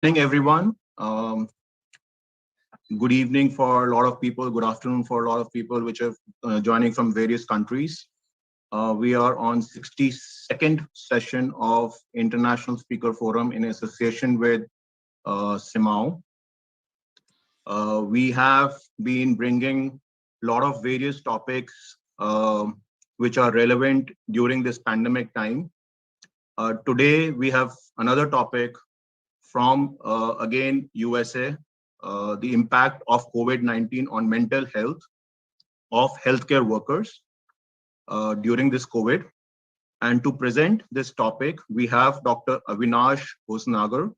Morning, everyone. Good evening for a lot of people. Good afternoon for a lot of people which are joining from various countries. We are on 62nd session of International Speaker Forum in association with SIMAO. We have been bringing a lot of various topics which are relevant during this pandemic time. Today, we have another topic from, again, USA, the impact of COVID-19 on mental health of healthcare workers during this COVID. And to present this topic, we have Dr. Abhinav Hosnagar,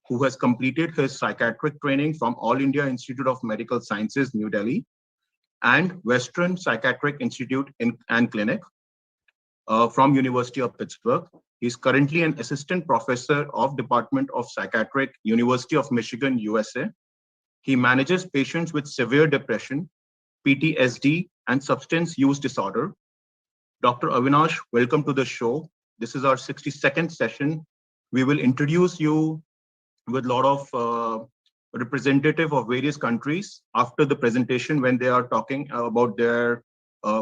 who has completed his psychiatric training from All India Institute of Medical Sciences, New Delhi, and Western Psychiatric Institute and Clinic from University of Pittsburgh. He's currently an assistant professor of Department of Psychiatric, University of Michigan, USA. He manages patients with severe depression, PTSD, and substance use disorder. Dr. Avinash, welcome to the show. This is our 62nd session. We will introduce you with a lot of representative of various countries after the presentation when they are talking about their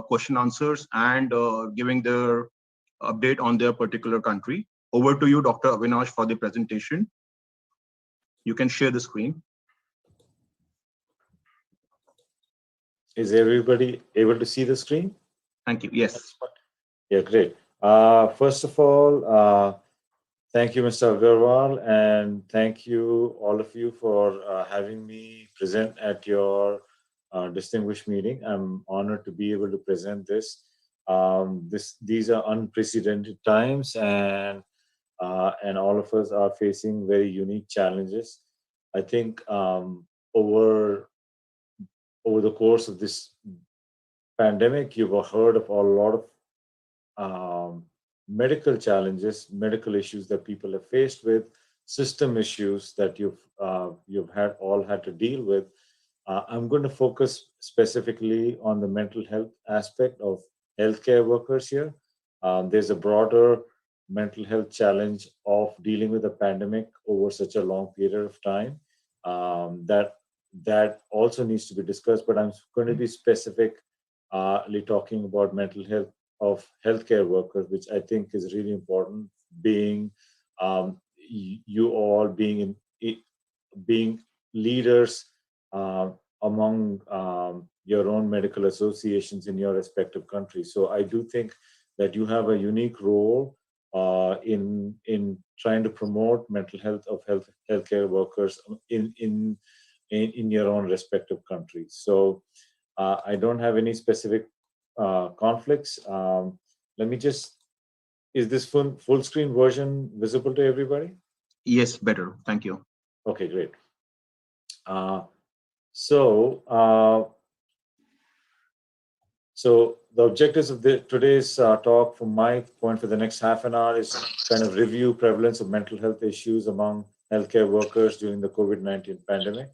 question answers and giving their update on their particular country. Over to you, Dr. Avinash, for the presentation. You can share the screen. Is everybody able to see the screen? Thank you. Yes. Yeah, great. First of all, thank you, Mr. Agarwal, and thank you, all of you, for having me present at your distinguished meeting. I'm honored to be able to present this. These are unprecedented times, and all of us are facing very unique challenges. I think over the course of this pandemic, you've heard of a lot of medical challenges, medical issues that people have faced with, system issues that you've all had to deal with. I'm going to focus specifically on the mental health aspect of healthcare workers here. There's a broader mental health challenge of dealing with a pandemic over such a long period of time that also needs to be discussed, but I'm going to be specifically talking about mental health of healthcare workers, which I think is really important, being you all being leaders among your own medical associations in your respective countries. So I do think that you have a unique role in trying to promote mental health of healthcare workers in your own respective countries. So I don't have any specific conflicts. Let me just, is this full screen version visible to everybody? Yes, better. Thank you. Okay, great. So the objectives of today's talk, from my point for the next half an hour, is kind of review prevalence of mental health issues among healthcare workers during the COVID-19 pandemic,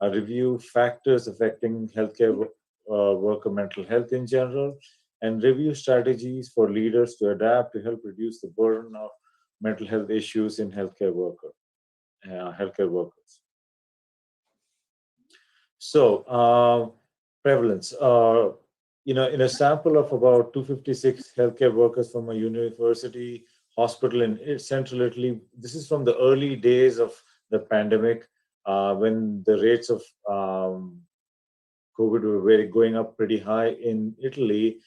review factors affecting healthcare worker mental health in general, and review strategies for leaders to adapt to help reduce the burden of mental health issues in healthcare workers. So prevalence. In a sample of about 256 healthcare workers from a university hospital in central Italy, this is from the early days of the pandemic, when the rates of COVID were going up pretty high in Italy.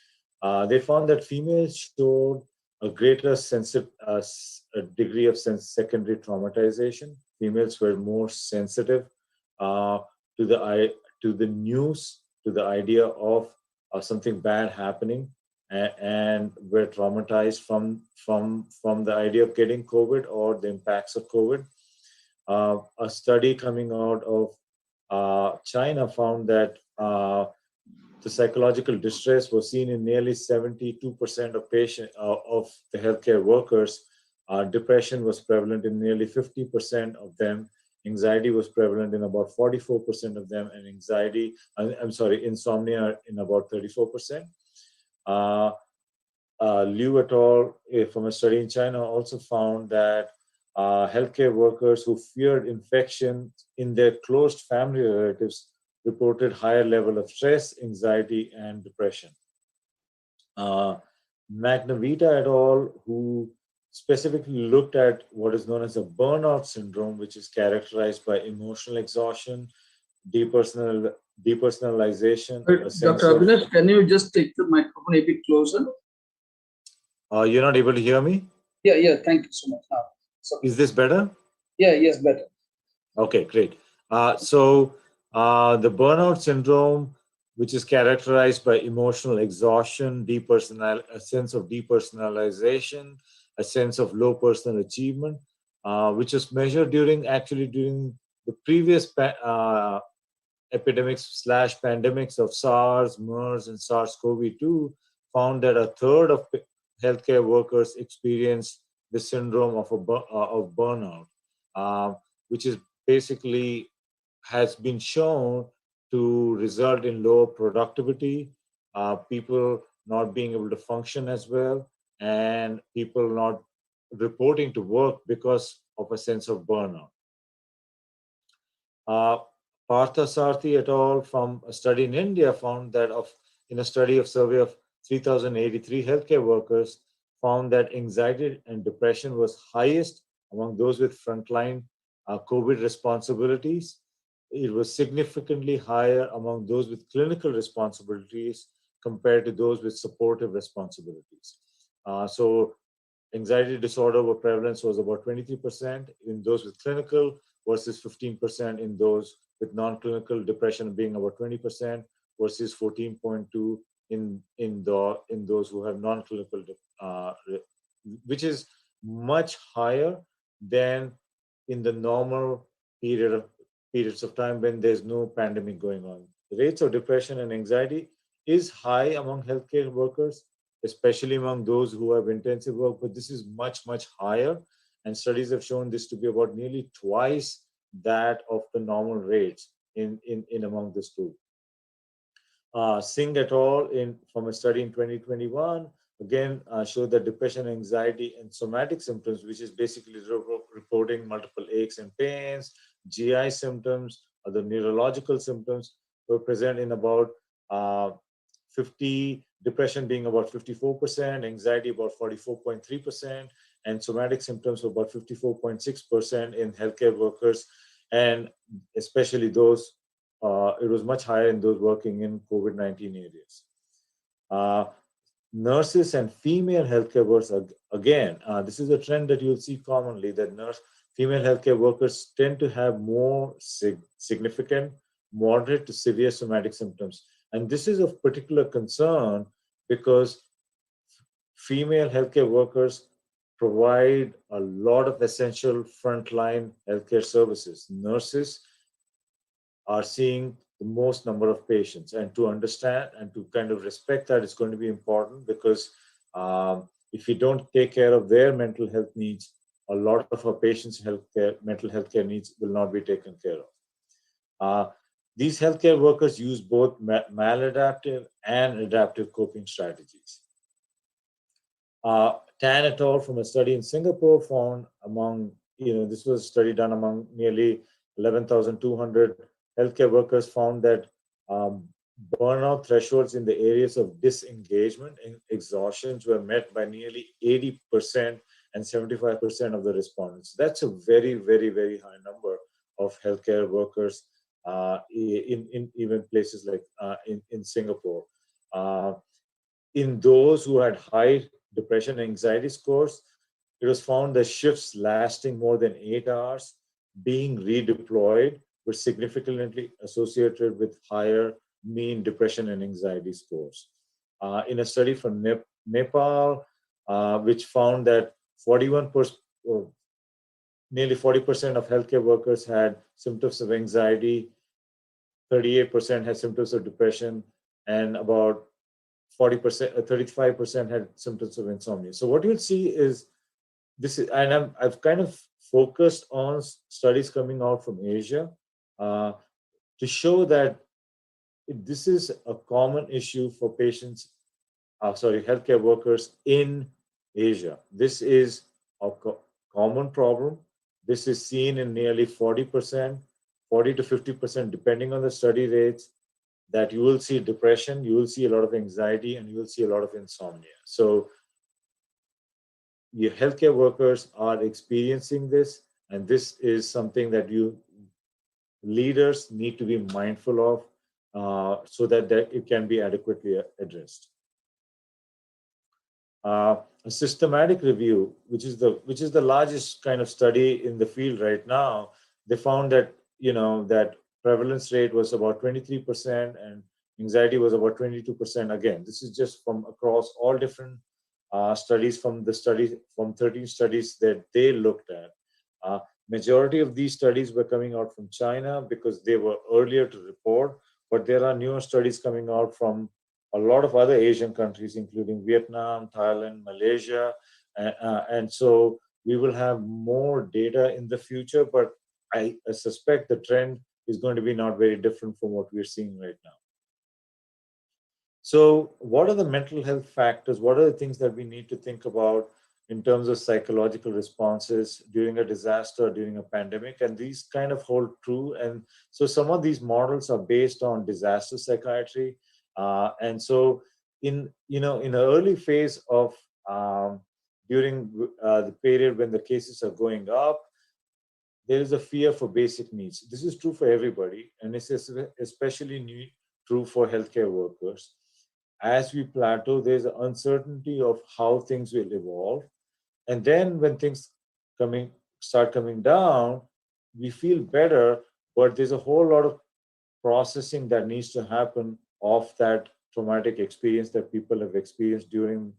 They found that females showed a greater a degree of secondary traumatization. Females were more sensitive to the news, to the idea of something bad happening, and were traumatized from the idea of getting COVID or the impacts of COVID. A study coming out of China found that the psychological distress was seen in nearly 72% of the healthcare workers. Depression was prevalent in nearly 50% of them. Anxiety was prevalent in about 44% of them, and insomnia in about 34%. Liu et al. From a study in China also found that healthcare workers who feared infection in their close family relatives reported higher level of stress, anxiety, and depression. Uh, Magnavita et al., who specifically looked at what is known as a burnout syndrome, which is characterized by emotional exhaustion, depersonal, depersonalization, a sense Dr. of. Abhinav, can you just take the microphone a bit closer? You're not able to hear me? Yeah. Thank you so much. So, Is this better? yes, better. Okay, great. The burnout syndrome, which is characterized by emotional exhaustion, a sense of depersonalization, a sense of low personal achievement, which was measured during the previous epidemics slash pandemics of SARS, MERS, and SARS-CoV-2, found that a third of healthcare workers experienced the syndrome of burnout, which is basically has been shown to result in lower productivity, people not being able to function as well, and people not reporting to work because of a sense of burnout. Uh, Partha Sarthi et al. From a study in India found that in a study of survey of 3,083 healthcare workers, found that anxiety and depression was highest among those with frontline COVID responsibilities. It was significantly higher among those with clinical responsibilities compared to those with supportive responsibilities. So anxiety disorder prevalence was about 23% in those with clinical versus 15% in those with non-clinical, depression being about 20% versus 14.2 in those who have non-clinical, which is much higher than in the normal periods of time when there's no pandemic going on. The rates of depression and anxiety is high among healthcare workers, especially among those who have intensive work, but this is much, much higher. And studies have shown this to be about nearly twice that of the normal rates in among this group. Singh et al. From a study in 2021, again showed that depression, anxiety, and somatic symptoms, which is basically reporting multiple aches and pains, GI symptoms, other neurological symptoms, were present in about 50, depression being about 54%, anxiety about 44.3%, and somatic symptoms were about 54.6% in healthcare workers, and especially those, it was much higher in those working in COVID-19 areas. Nurses and female healthcare workers, again, this is a trend that you'll see commonly, that female healthcare workers tend to have more significant, moderate to severe somatic symptoms. And this is of particular concern because female healthcare workers provide a lot of essential frontline healthcare services. Nurses are seeing the most number of patients, and to understand and to kind of respect that is going to be important, because if you don't take care of their mental health needs, a lot of our patients' mental health care needs will not be taken care of. These healthcare workers use both maladaptive and adaptive coping strategies. Tan et al. From a study in Singapore found this was a study done among nearly 11,200 healthcare workers, found that burnout thresholds in the areas of disengagement and exhaustions were met by nearly 80% and 75% of the respondents. That's a very, very, very high number of healthcare workers in even places like in Singapore. In those who had high depression and anxiety scores, it was found that shifts lasting more than 8 hours being redeployed were significantly associated with higher mean depression and anxiety scores. In a study from Nepal, which found that 41%, nearly 40% of healthcare workers had symptoms of anxiety, 38% had symptoms of depression, and about 40%, 35% had symptoms of insomnia. So what you'll see is this is, and I've kind of focused on studies coming out from Asia to show that this is a common issue for healthcare workers in Asia. This is a common problem This is seen in nearly 40%, 40 to 50%, depending on the study rates, that you will see depression, you will see a lot of anxiety, and you will see a lot of insomnia. So your healthcare workers are experiencing this, and this is something that you leaders need to be mindful of so that it can be adequately addressed. A systematic review, which is the largest kind of study in the field right now, they found that that prevalence rate was about 23% and anxiety was about 22%. Again, this is just from across all different studies from 13 studies that they looked at. Majority of these studies were coming out from China because they were earlier to report, but there are newer studies coming out from a lot of other Asian countries, including Vietnam, Thailand, Malaysia. And so we will have more data in the future, but I suspect the trend is going to be not very different from what we're seeing right now. So what are the mental health factors? What are the things that we need to think about in terms of psychological responses during a disaster, during a pandemic? And these kind of hold true. And so some of these models are based on disaster psychiatry. And so in an early phase of during the period when the cases are going up, there is a fear for basic needs. This is true for everybody, and it's especially true for healthcare workers. As we plateau, there's an uncertainty of how things will evolve. And then when things start coming down, we feel better, but there's a whole lot of processing that needs to happen of that traumatic experience that people have experienced during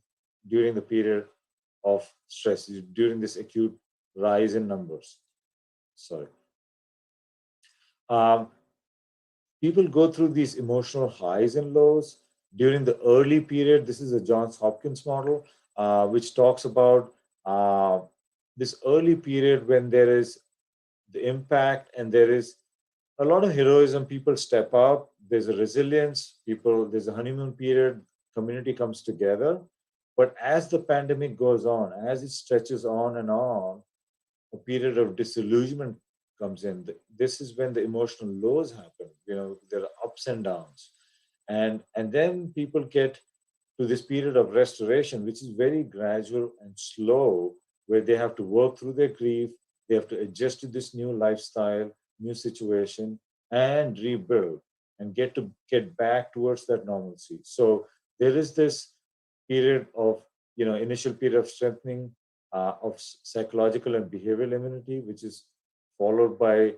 the period of stress, during this acute rise in numbers. Sorry. People go through these emotional highs and lows during the early period. This is a Johns Hopkins model, which talks about this early period when there is the impact and there is a lot of heroism. People step up. There's a resilience. There's a honeymoon period. Community comes together. But as the pandemic goes on, as it stretches on and on, a period of disillusionment comes in. This is when the emotional lows happen. There are ups and downs. And then people get to this period of restoration, which is very gradual and slow, where they have to work through their grief, they have to adjust to this new lifestyle, new situation, and rebuild and get back towards that normalcy. So there is this period of, initial period of strengthening of psychological and behavioral immunity, which is followed by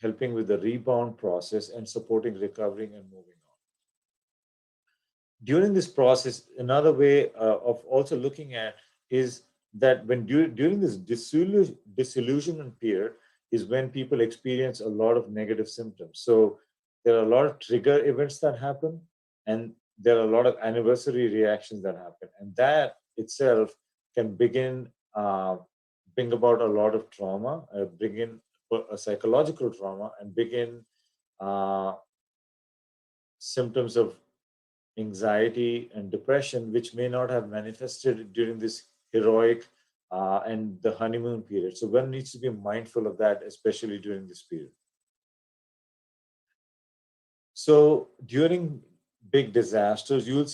helping with the rebound process and supporting recovering and moving on. During this process, another way of also looking at is that when during this disillusionment period is when people experience a lot of negative symptoms. So there are a lot of trigger events that happen, and there are a lot of anniversary reactions that happen, and that itself can bring about a lot of trauma, bring in a psychological trauma, and begin symptoms of anxiety and depression, which may not have manifested during this heroic and the honeymoon period. So one needs to be mindful of that, especially during this period. So during big disasters, you'll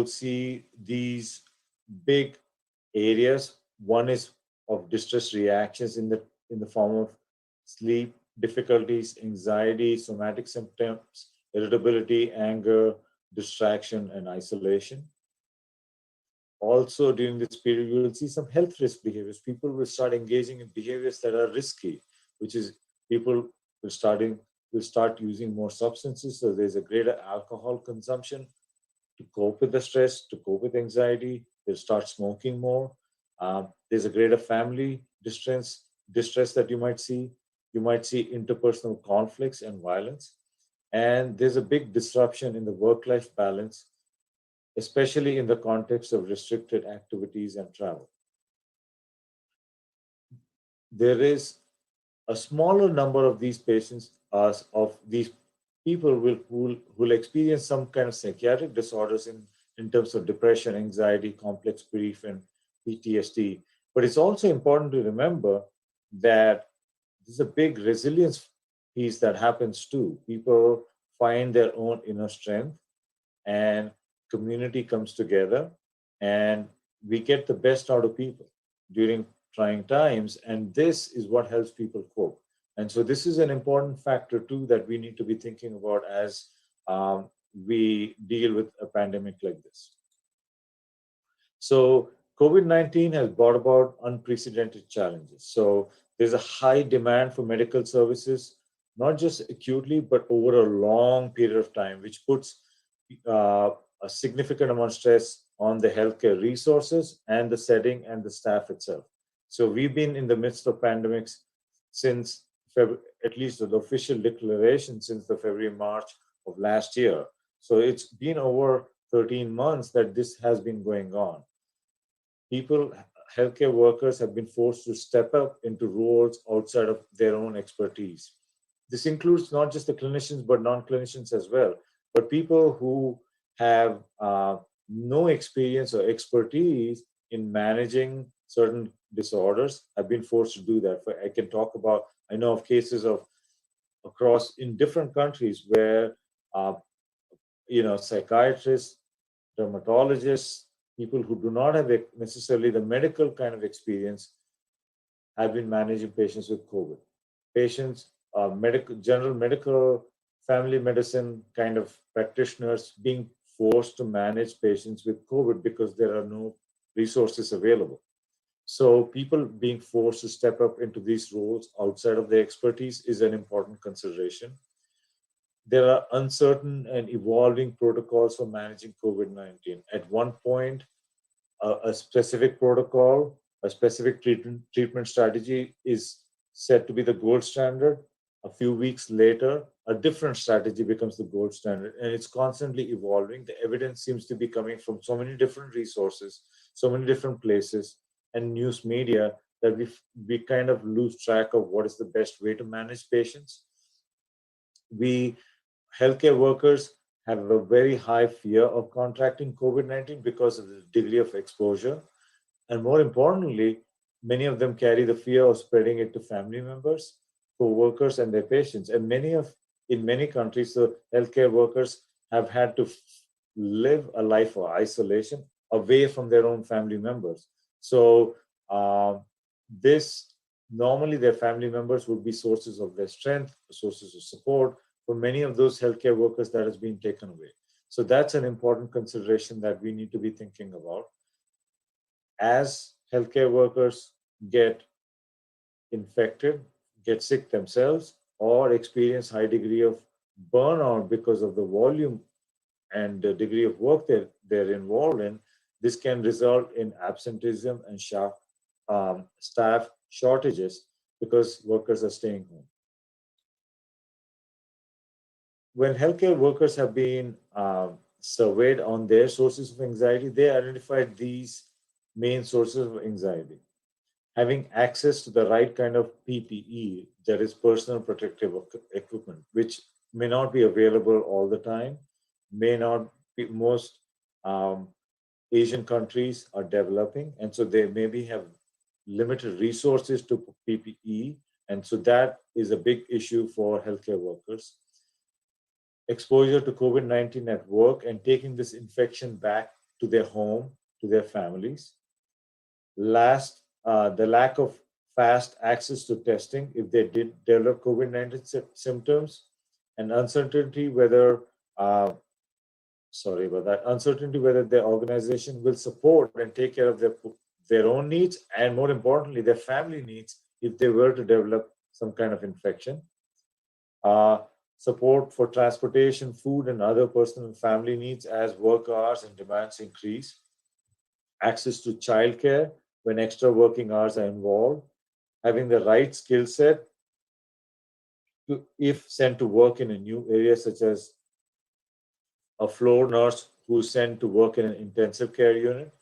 see these big areas. One is of distress reactions in the form of sleep difficulties, anxiety, somatic symptoms, irritability, anger, distraction, and isolation. Also, during this period, you will see some health risk behaviors. People will start engaging in behaviors that are risky, which is people will start using more substances. So there's a greater alcohol consumption to cope with the stress, to cope with anxiety. They'll start smoking more. There's a greater family distress that you might see. You might see interpersonal conflicts and violence. And there's a big disruption in the work-life balance, especially in the context of restricted activities and travel. There is a smaller number of these patients, of these people who will experience some kind of psychiatric disorders in terms of depression, anxiety, complex grief, and PTSD. But it's also important to remember that there's a big resilience piece that happens too. People find their own inner strength, and community comes together, and we get the best out of people during trying times. And this is what helps people cope. And so, this is an important factor too that we need to be thinking about as we deal with a pandemic like this. So COVID-19 has brought about unprecedented challenges. So there's a high demand for medical services, not just acutely, but over a long period of time, which puts uh, a significant amount of stress on the healthcare resources and the setting and the staff itself. So we've been in the midst of pandemics since at least the official declaration since the February, March of last year. So it's been over 13 months that this has been going on. People, healthcare workers have been forced to step up into roles outside of their own expertise. This includes not just the clinicians, but non clinicians as well. But people who have no experience or expertise in managing certain disorders have been forced to do that. I can talk about, I know of cases of across in different countries where uh, psychiatrists, dermatologists, people who do not have necessarily the medical kind of experience have been managing patients with COVID. Patients, general medical, family medicine kind of practitioners being forced to manage patients with COVID because there are no resources available. So people being forced to step up into these roles outside of their expertise is an important consideration. There are uncertain and evolving protocols for managing COVID-19. At one point, a specific protocol, a specific treatment strategy is said to be the gold standard. A few weeks later, a different strategy becomes the gold standard, and it's constantly evolving. The evidence seems to be coming from so many different resources, so many different places, and news media that we kind of lose track of what is the best way to manage patients. We healthcare workers have a very high fear of contracting COVID-19 because of the degree of exposure. And more importantly, many of them carry the fear of spreading it to family members, co-workers, and their patients. And in many countries, the healthcare workers have had to live a life of isolation away from their own family members. So this normally their family members would be sources of their strength, sources of support. For many of those healthcare workers, that has been taken away. So that's an important consideration that we need to be thinking about. As healthcare workers get infected, get sick themselves, or experience high degree of burnout because of the volume and the degree of work they're involved in, this can result in absenteeism and staff shortages because workers are staying home. When healthcare workers have been surveyed on their sources of anxiety, they identified these main sources of anxiety. Having access to the right kind of PPE, that is personal protective equipment, which may not be available all the time, may not be, most Asian countries are developing, and so they maybe have limited resources to PPE, and so that is a big issue for healthcare workers. Exposure to COVID-19 at work and taking this infection back to their home, to their families. Last, the lack of fast access to testing if they did develop COVID-19 symptoms, and uncertainty whether, uncertainty whether their organization will support and take care of their own needs, and more importantly, their family needs if they were to develop some kind of infection. Support for transportation, food, and other personal and family needs as work hours and demands increase. Access to childcare when extra working hours are involved. Having the right skill set if sent to work in a new area, such as a floor nurse who's sent to work in an intensive care unit,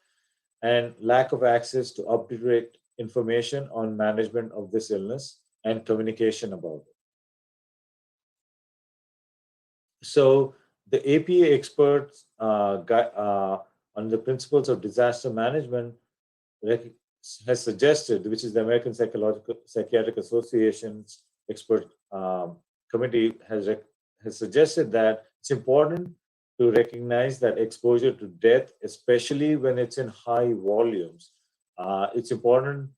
and lack of access to up-to-date information on management of this illness and communication about it. So the APA experts on the principles of disaster management has suggested, which is the American Psychiatric Association's expert committee has suggested that it's important to recognize that exposure to death, especially when it's in high volumes, it's important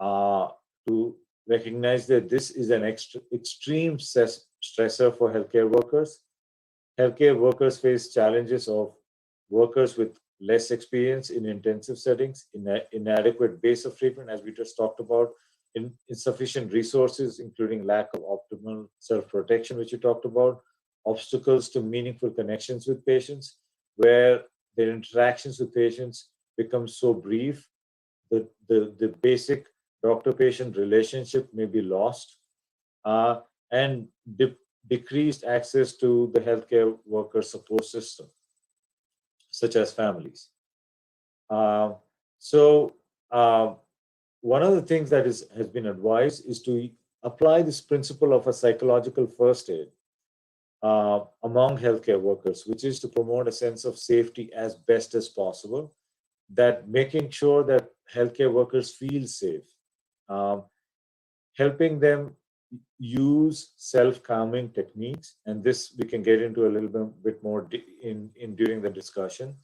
to recognize that this is an extreme stressor for healthcare workers. Healthcare workers face challenges of workers with less experience in intensive settings, inadequate base of treatment, as we just talked about, insufficient resources, including lack of optimal self-protection, which you talked about, obstacles to meaningful connections with patients, where their interactions with patients become so brief that the basic doctor-patient relationship may be lost, and decreased access to the healthcare worker support system, such as families. So one of the things that has been advised is to apply this principle of a psychological first aid among healthcare workers, which is to promote a sense of safety as best as possible, that making sure that healthcare workers feel safe, helping them use self-calming techniques, and this we can get into a little bit more in during the discussion.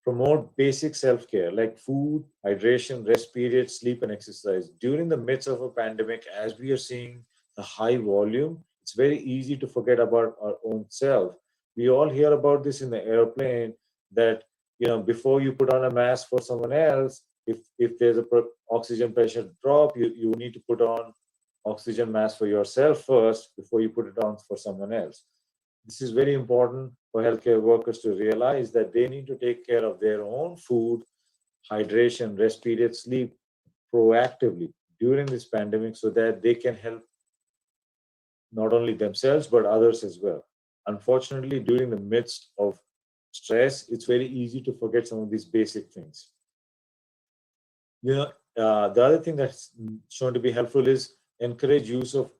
Promote basic self-care like food, hydration, rest periods, sleep, and exercise. During the midst of a pandemic, as we are seeing the high volume, it's very easy to forget about our own self. We all hear about this in the airplane, that before you put on a mask for someone else, if there's a oxygen pressure drop, you need to put on oxygen mask for yourself first before you put it on for someone else. This is very important for healthcare workers to realize that they need to take care of their own food, hydration, rest period, sleep proactively during this pandemic, so that they can help not only themselves but others as well. Unfortunately, during the midst of stress, it's very easy to forget some of these basic things. The other thing that's shown to be helpful is encourage use of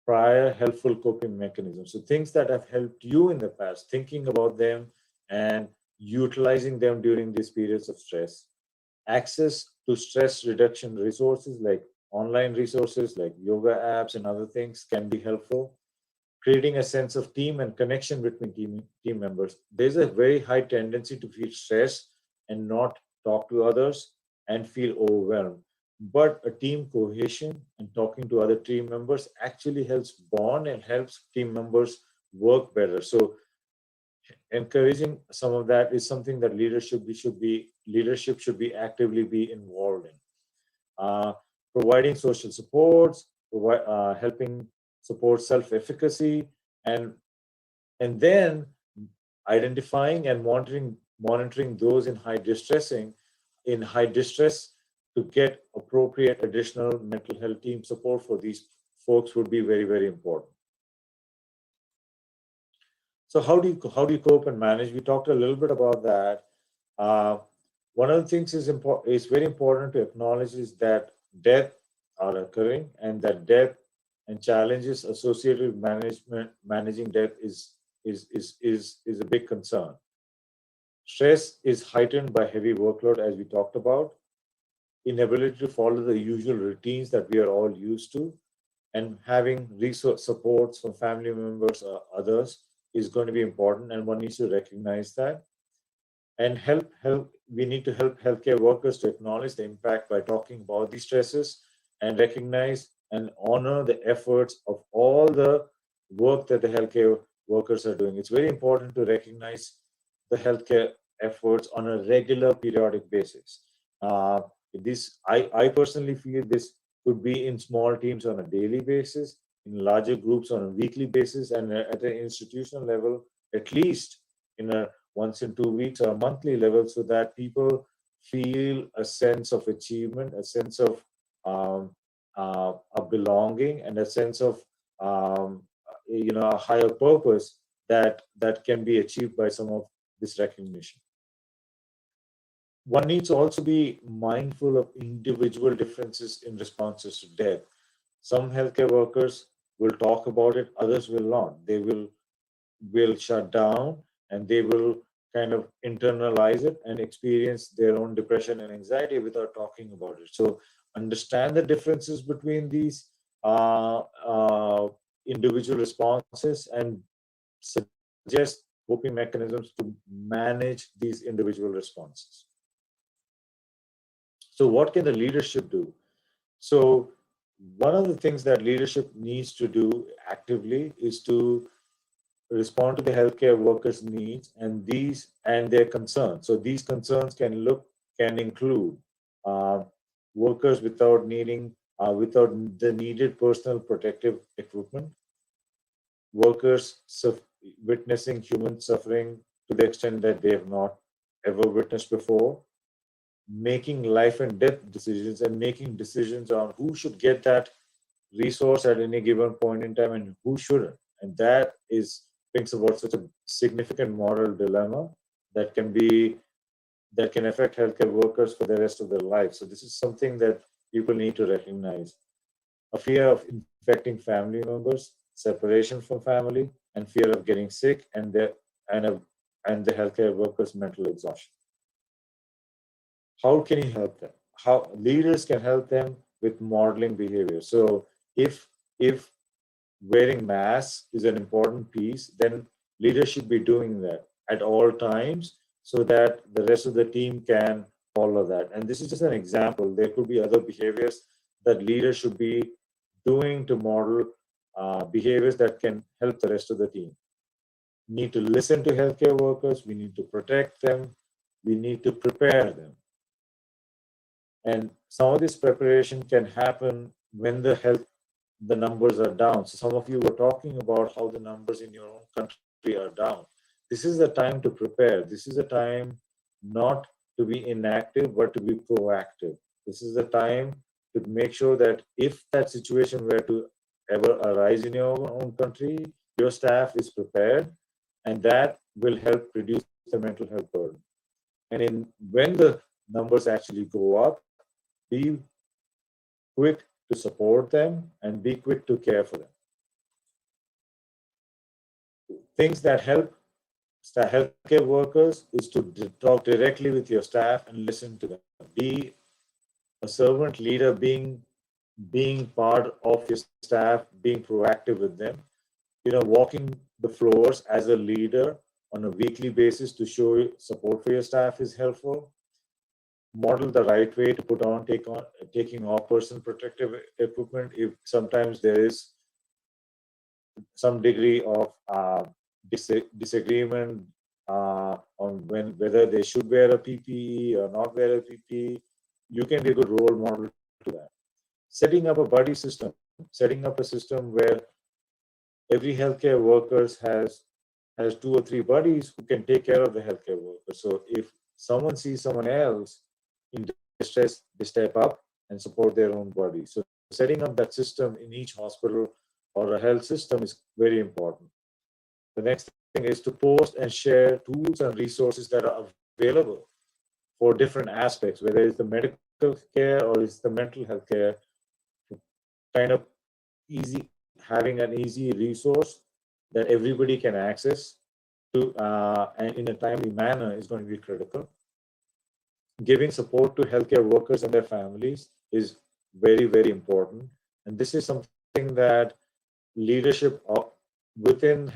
prior helpful coping mechanisms. So things that have helped you in the past, thinking about them and utilizing them during these periods of stress. Access to stress reduction resources like online resources like yoga apps and other things can be helpful. Creating a sense of team and connection between team members. There's a very high tendency to feel stressed and not talk to others and feel overwhelmed. But a team cohesion and talking to other team members actually helps bond and helps team members work better. So encouraging some of that is something that leadership should be actively be involved in. Providing social supports, helping support self-efficacy, and then identifying and monitoring those in high distress to get appropriate additional mental health team support for these folks would be very, very important. So how do you cope and manage? We talked a little bit about that. One of the things is very important to acknowledge is that death are occurring, and that death and challenges associated with managing death is a big concern. Stress is heightened by heavy workload, as we talked about. Inability to follow the usual routines that we are all used to, and having resource supports from family members or others is going to be important, and one needs to recognize that. And we need to help healthcare workers to acknowledge the impact by talking about these stresses and recognize and honor the efforts of all the work that the healthcare workers are doing. It's very important to recognize the healthcare efforts on a regular, periodic basis. I personally feel this could be in small teams on a daily basis, in larger groups on a weekly basis, and at an institutional level, at least in a once in 2 weeks or a monthly level, so that people feel a sense of achievement, a sense of a belonging, and a sense of a higher purpose that can be achieved by some of this recognition. One needs to also be mindful of individual differences in responses to death. Some healthcare workers will talk about it, others will not. They will shut down, and they will kind of internalize it and experience their own depression and anxiety without talking about it. So understand the differences between these individual responses and suggest coping mechanisms to manage these individual responses. So what can the leadership do? So one of the things that leadership needs to do actively is to respond to the healthcare workers' needs and their concerns. So these concerns can include uh, workers without the needed personal protective equipment, workers witnessing human suffering to the extent that they have not ever witnessed before, making life and death decisions and making decisions on who should get that resource at any given point in time and who shouldn't. And that brings about such a significant moral dilemma that can affect healthcare workers for the rest of their life. So this is something that people need to recognize. A fear of infecting family members, separation from family, and fear of getting sick, and the healthcare workers' mental exhaustion. How can you help them? How leaders can help them with modeling behavior. So if wearing masks is an important piece, then leaders should be doing that at all times so that the rest of the team can follow that. And this is just an example. There could be other behaviors that leaders should be doing to model behaviors that can help the rest of the team. We need to listen to healthcare workers. We need to protect them. We need to prepare them. And some of this preparation can happen when the numbers are down. So some of you were talking about how the numbers in your own country are down. This is the time to prepare. This is the time not to be inactive, but to be proactive. This is the time to make sure that if that situation were to ever arise in your own country, your staff is prepared, and that will help reduce the mental health burden. And when the numbers actually go up, be quick to support them and be quick to care for them. Things that help healthcare workers is to talk directly with your staff and listen to them. Be a servant leader, being part of your staff, being proactive with them. Walking the floors as a leader on a weekly basis to show support for your staff is helpful. Model the right way to taking off personal protective equipment if sometimes there is some degree of disagreement on whether they should wear a PPE or not wear a PPE. You can be a good role model to that. Setting up a buddy system, setting up a system where every healthcare workers has 2 or 3 buddies who can take care of the healthcare workers. So if someone sees someone else in distress, they step up and support their own buddy. So setting up that system in each hospital or a health system is very important. The next thing is to post and share tools and resources that are available for different aspects, whether it's the medical care or it's the mental health care. Kind of having an easy resource that everybody can access to and in a timely manner is going to be critical. Giving support to healthcare workers and their families is very, very important. And this is something that leadership within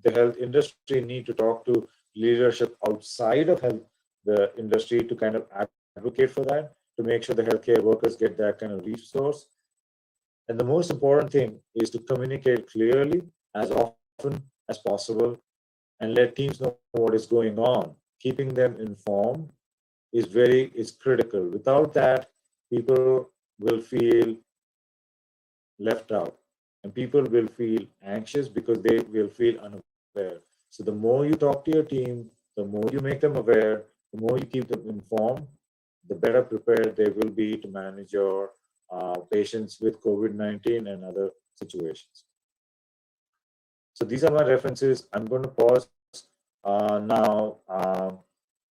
the health industry need to talk to leadership outside of the industry to kind of advocate for that, to make sure the healthcare workers get that kind of resource. And the most important thing is to communicate clearly as often as possible and let teams know what is going on. Keeping them informed is critical. Without that, people will feel left out and people will feel anxious because they will feel unaware. So the more you talk to your team, the more you make them aware, the more you keep them informed, the better prepared they will be to manage your patients with COVID-19 and other situations. So these are my references. I'm going to pause now.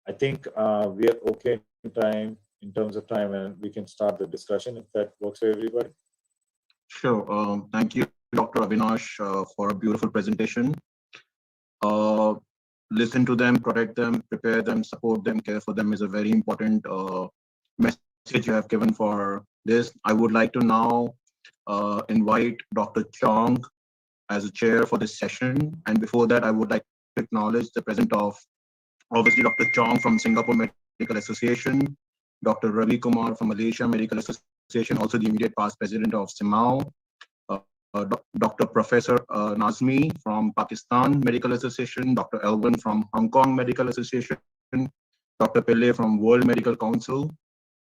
I think we are okay in terms of time, and we can start the discussion if that works for everybody. Sure. Thank you, Dr. Avinash, for a beautiful presentation. listen to them, protect them, prepare them, support them, care for them is a very important message you have given for this. I would like to now invite Dr. Chong as a chair for this session. And before that, I would like to acknowledge the presence of obviously Dr. Chong from Singapore Medical Association, Dr. Ravi Kumar from Malaysia Medical Association, also the immediate past president of SIMAO, Dr. Professor Nazmi from Pakistan Medical Association, Dr. Elvin from Hong Kong Medical Association, Dr. Pillay from World Medical Council,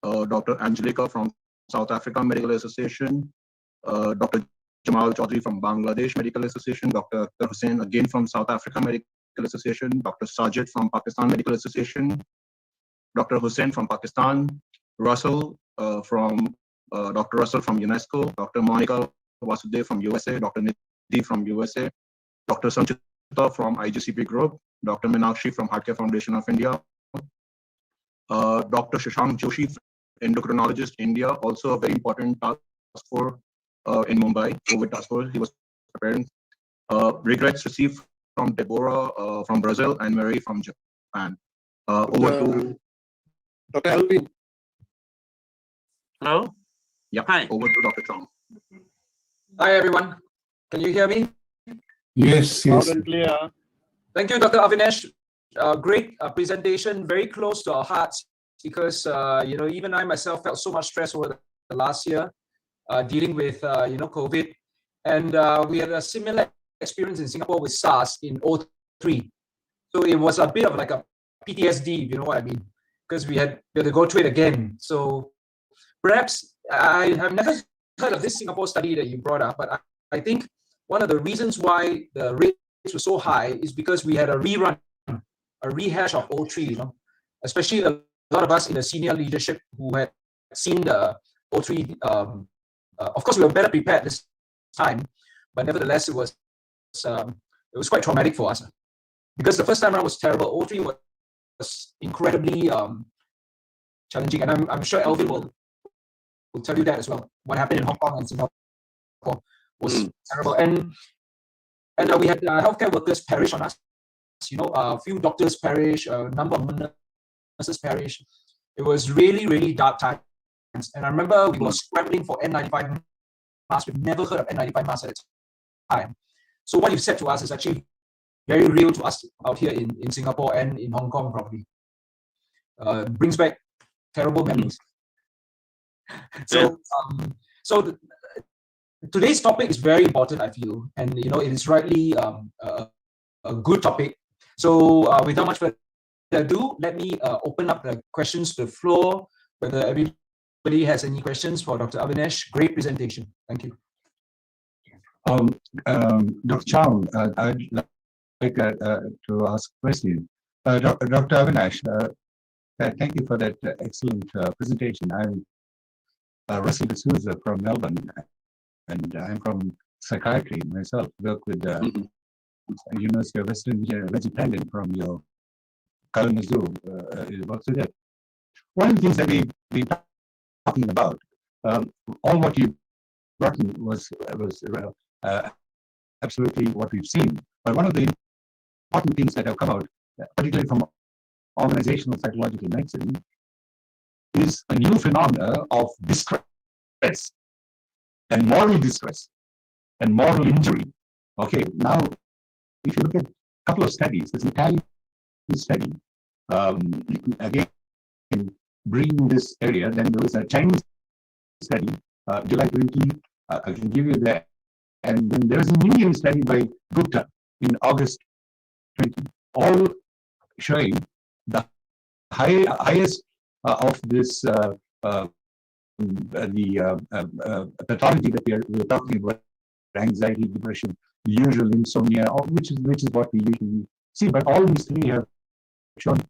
Dr. Angelica from South Africa Medical Association, Dr. Jamal Chaudhry from Bangladesh Medical Association, Dr. Akhtar Hussain again from South Africa Medical Association, Dr. Sajid from Pakistan Medical Association, Dr. Hussain from Pakistan, Russell from Dr. Russell from UNESCO, Dr. Monica Vasudev from USA, Dr. Nidhi from USA, Dr. Sanchita from IGCP Group, Dr. Meenakshi from Heart Care Foundation of India, Dr. Shashank Joshi, endocrinologist, India, also a very important task force in Mumbai, COVID task force. He was preparing. Regrets received from Deborah from Brazil and Mary from Japan. Over to Dr. Alvin. Hello? Yeah, Hi. over to Dr. Chong. Hi, everyone. Can you hear me? Yes, Loud yes. and clear. Thank you, Dr. Avinash. Great presentation, very close to our hearts because, even I myself felt so much stress over the last year dealing with, COVID. And we had a similar experience in Singapore with SARS in 2003. So it was a bit of like a PTSD, you know what I mean? Because we had to go through it again. So perhaps I have never heard of this Singapore study that you brought up, but I think one of the reasons why the rates were so high is because we had a rerun, a rehash of 03, especially a lot of us in the senior leadership who had seen the 03. Of course, we were better prepared this time, but nevertheless, it was quite traumatic for us because the first time around was terrible. 03 was incredibly challenging, and I'm sure Elvin will tell you that as well. What happened in Hong Kong and Singapore was terrible, and we had healthcare workers perish on us. A few doctors perish, a number of nurses perish. It was really, really dark times. And I remember we were scrambling for N95 masks. We've never heard of N95 masks at the time. So what you said to us is actually very real to us out here in Singapore and in Hong Kong, probably. Brings back terrible memories. So, today's topic is very important, I feel, and it is rightly a good topic. So, without much further ado, let me open up the questions to the floor. Whether everybody has any questions for Dr. Avinash, great presentation. Thank you. Dr. Chow, I'd like to ask a question. Dr. Avinash, thank you for that excellent presentation. I'm Russell D'Souza from Melbourne, and I'm from psychiatry myself. Work with University of Western Vegetarian from your Kalamazoo. Works with it. One of the things that we've been talking about, all what you brought in was absolutely what we've seen. But one of the important things that have come out, particularly from organizational psychological medicine, is a new phenomena of distress and moral distress and moral injury. Okay, now if you look at a couple of studies, there's an Italian study, again, bringing this area, then there was a Chinese study, July 20, I can give you that, and then there's an Indian study by Gupta in August 20, all showing the highest of this the pathology that we're talking about, anxiety, depression, usual insomnia, which is what we usually see. But all these three have shown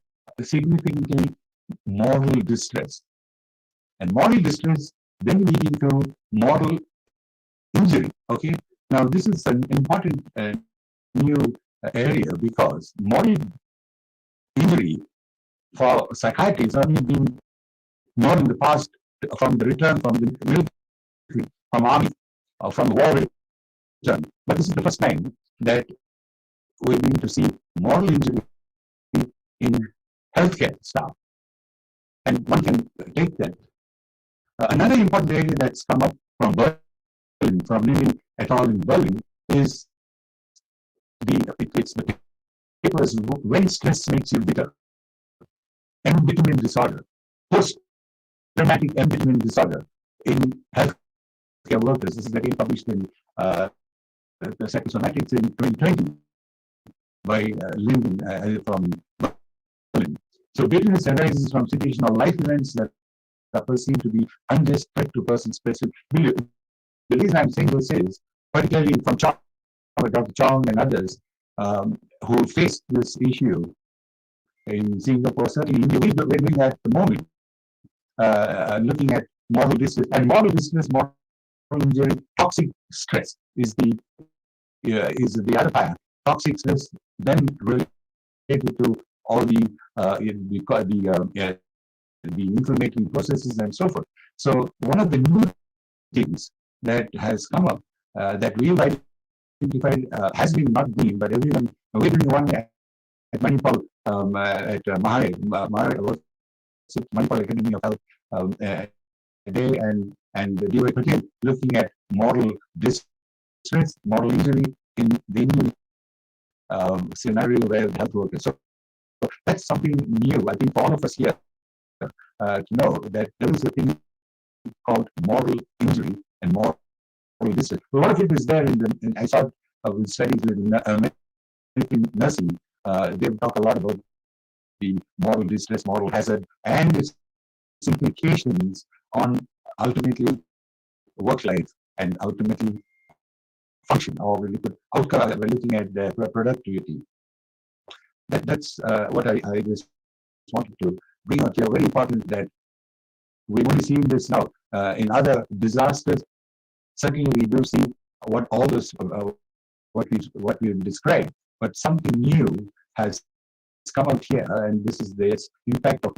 significantly moral distress, and moral distress then leading to moral injury. Okay, now this is an important new area because moral injury for psychiatry has only been known in the past from the return from the military, from army, or from war return. But this is the first time that we're going to see moral injury in healthcare staff. And one can take that. Another important area that's come up from Berlin, from living at all in Berlin, is it's the papers when stress makes you bitter. Embitterment disorder, post-traumatic embitterment disorder in healthcare workers. This is again published in the Psychosomatics in 2020 by Linden from Berlin. So bitterness arises from situational life events that are perceived to be unjust threat to person's specific. The reason I'm saying this is, particularly from Dr. Chong and others who faced this issue in Singapore, certainly when we at the moment looking at moral distress, and moral distress, moral injury, toxic stress is the other part. Toxic stress then related to all the inflammatory processes and so forth. So one of the new things that has come up that we've identified has been not been, but we're doing one at Manipal at Manipal Academy of Health today, and they were looking at moral distress, moral injury in the Indian scenario where the health workers. So that's something new, I think, for all of us here to know that there is a thing called moral injury and moral distress. A lot of it is there in I saw with studies with American nursing. They talk a lot about the moral distress, moral hazard, and its implications on ultimately work life and ultimately function, or we could outcome. We're looking at productivity. That's what I just wanted to bring out here. Very important that we've only seen this now in other disasters. Certainly, we do see what all this what we've described, but something new has come out here, and this is the impact of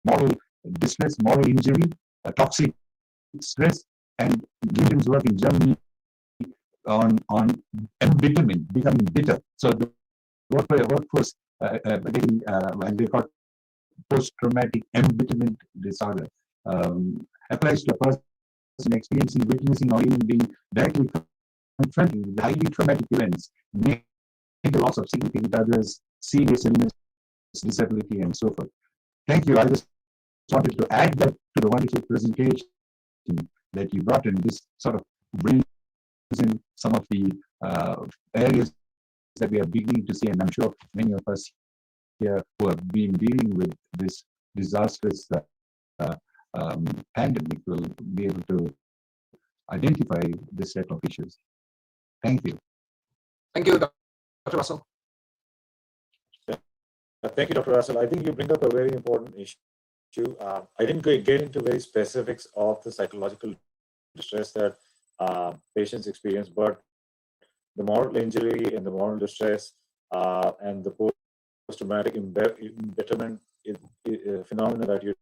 moral distress, moral injury, toxic stress, and Linden's work in Germany on embitterment, becoming bitter. So the workforce getting and they call post-traumatic embitterment disorder applies to a person experiencing, witnessing, or even being directly confronting the highly traumatic events, major loss of significant others, serious illness, disability, and so forth. Thank you. I just wanted to add that to the wonderful presentation that you brought in. This sort of brings in some of the areas that we are beginning to see, and I'm sure many of us here who have been dealing with this disastrous pandemic will be able to identify this set of issues. Thank you. Thank you, Dr. Russell. Thank you, Dr. Russell. I think you bring up a very important issue. I didn't get into very specifics of the psychological distress that patients experience, but the moral injury and the moral distress and the post-traumatic embitterment phenomena that you're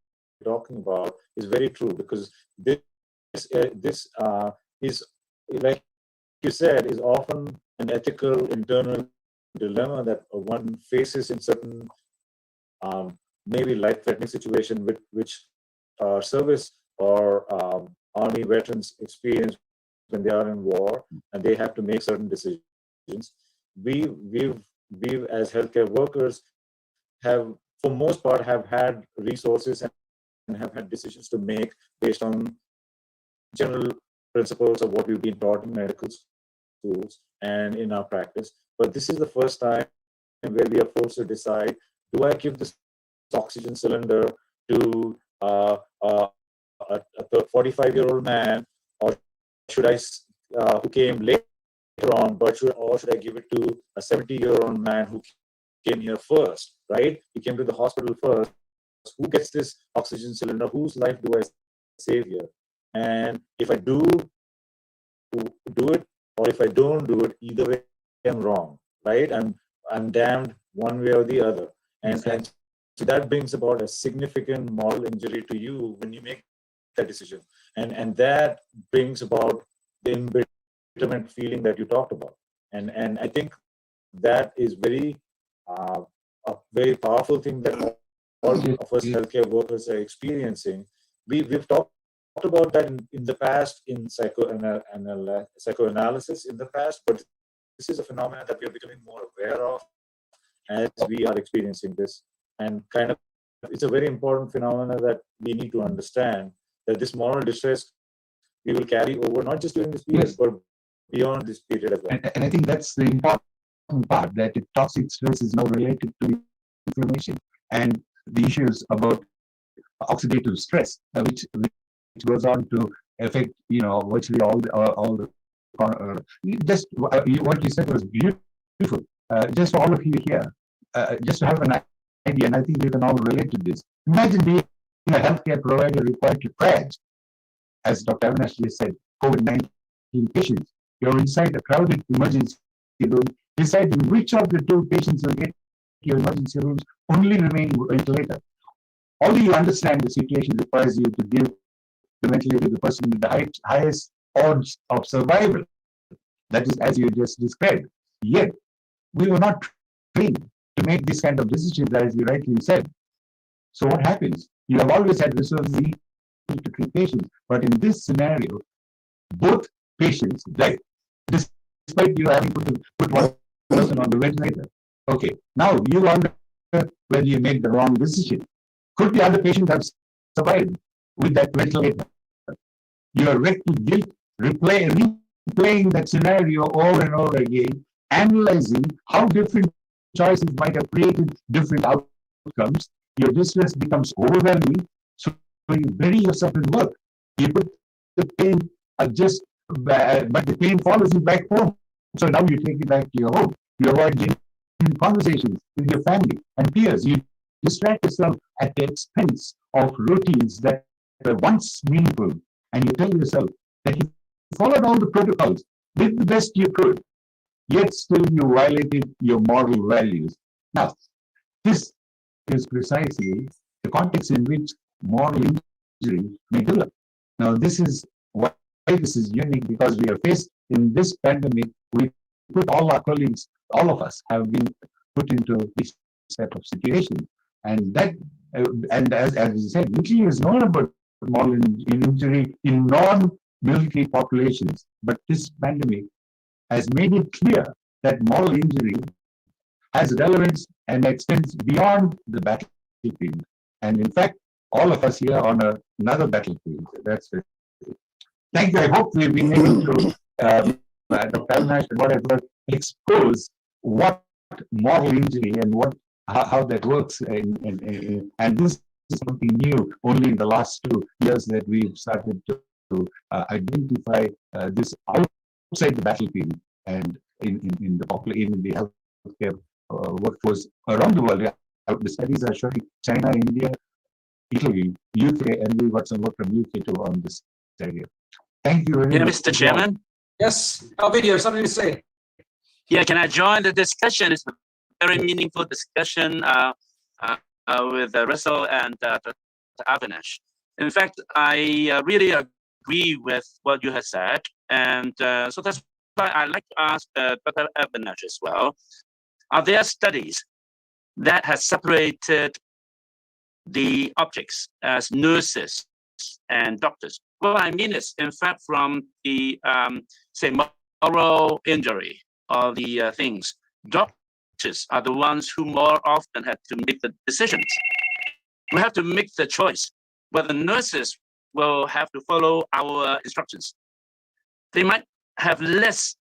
talking about is very true, because this is, like you said, is often an ethical internal dilemma that one faces in certain maybe life-threatening situation which service or army veterans experience when they are in war and they have to make certain decisions. We've as healthcare workers have, for most part, have had resources and have had decisions to make based on general principles of what we've been taught in medical schools and in our practice. But this is the first time where we are forced to decide, do I give this oxygen cylinder to a 45-year-old man, or should I, who came later on, but should I give it to a 70-year-old man who came here first, right? He came to the hospital first. Who gets this oxygen cylinder? Whose life do I save here? And if I do it, or if I don't do it, either way I'm wrong, right? I'm damned one way or the other. And so that brings about a significant moral injury to you when you make that decision. And that brings about the embitterment feeling that you talked about. And I think that is very a very powerful thing that all of us healthcare workers are experiencing. We've talked about that in the past in psychoanalysis in the past, but this is a phenomenon that we are becoming more aware of as we are experiencing this. And kind of, it's a very important phenomenon that we need to understand, that this moral distress we will carry over, not just during this period, but beyond this period as well. And I think that's the important part, that the toxic stress is now related to inflammation and the issues about oxidative stress, which goes on to affect, virtually all the just what you said was beautiful. Just all of you here, just to have an idea, and I think we can all relate to this. Imagine being a healthcare provider required to triage, as Dr. Abhinav just said, COVID-19 patients. You're inside a crowded emergency room, deciding which of the two patients will get your emergency rooms, only remaining ventilator. Although you understand the situation requires you to give the ventilator to the person with the highest odds of survival. That is, as you just described. Yet, we were not trained to make this kind of decisions, as you rightly said. So what happens? You have always had resources to treat patients, but in this scenario, both patients died, despite you having put one person on the ventilator. Okay, now you wonder whether you made the wrong decision. Could the other patient have survived with that ventilator? You are wrecked with guilt, replaying that scenario over and over again, analyzing how different choices might have created different outcomes. Your distress becomes overwhelming, so you bury yourself in work. You put the pain but the pain follows you back home. So now you take it back to your home. You avoid conversations with your family and peers. You distract yourself at the expense of routines that were once meaningful. And you tell yourself that you followed all the protocols, did the best you could, yet still you violated your moral values. Now, this is precisely the context in which moral injury may develop. Now, this is why this is unique, because we are faced in this pandemic. We put all our colleagues, all of us have been put into this type of situation. And that, and as you said, little is known about moral injury in non-military populations. But this pandemic has made it clear that moral injury has relevance and extends beyond the battlefield. And in fact, all of us here on another battlefield. That's it. Thank you. I hope we've been able to, Dr. Abhinav and whatever, expose what moral injury and how that works. And this is something new only in the last 2 years that we've started to identify this outside the battlefield and in the healthcare workforce around the world. The studies are showing China, India, Italy, UK, and we got some work from UK too on this area. Thank you very much. Mr. Chairman. Yes, Alvin, you have something to say? Yeah, can I join the discussion? It's a very meaningful discussion with Russell and Dr. Avinash. In fact, I really agree with what you have said. And so that's why I'd like to ask Dr. Avinash as well. Are there studies that have separated the objects as nurses and doctors? What I mean is, in fact, from the, say, moral injury or the things, doctors are the ones who more often have to make the decisions. We have to make the choice whether nurses will have to follow our instructions. They might have less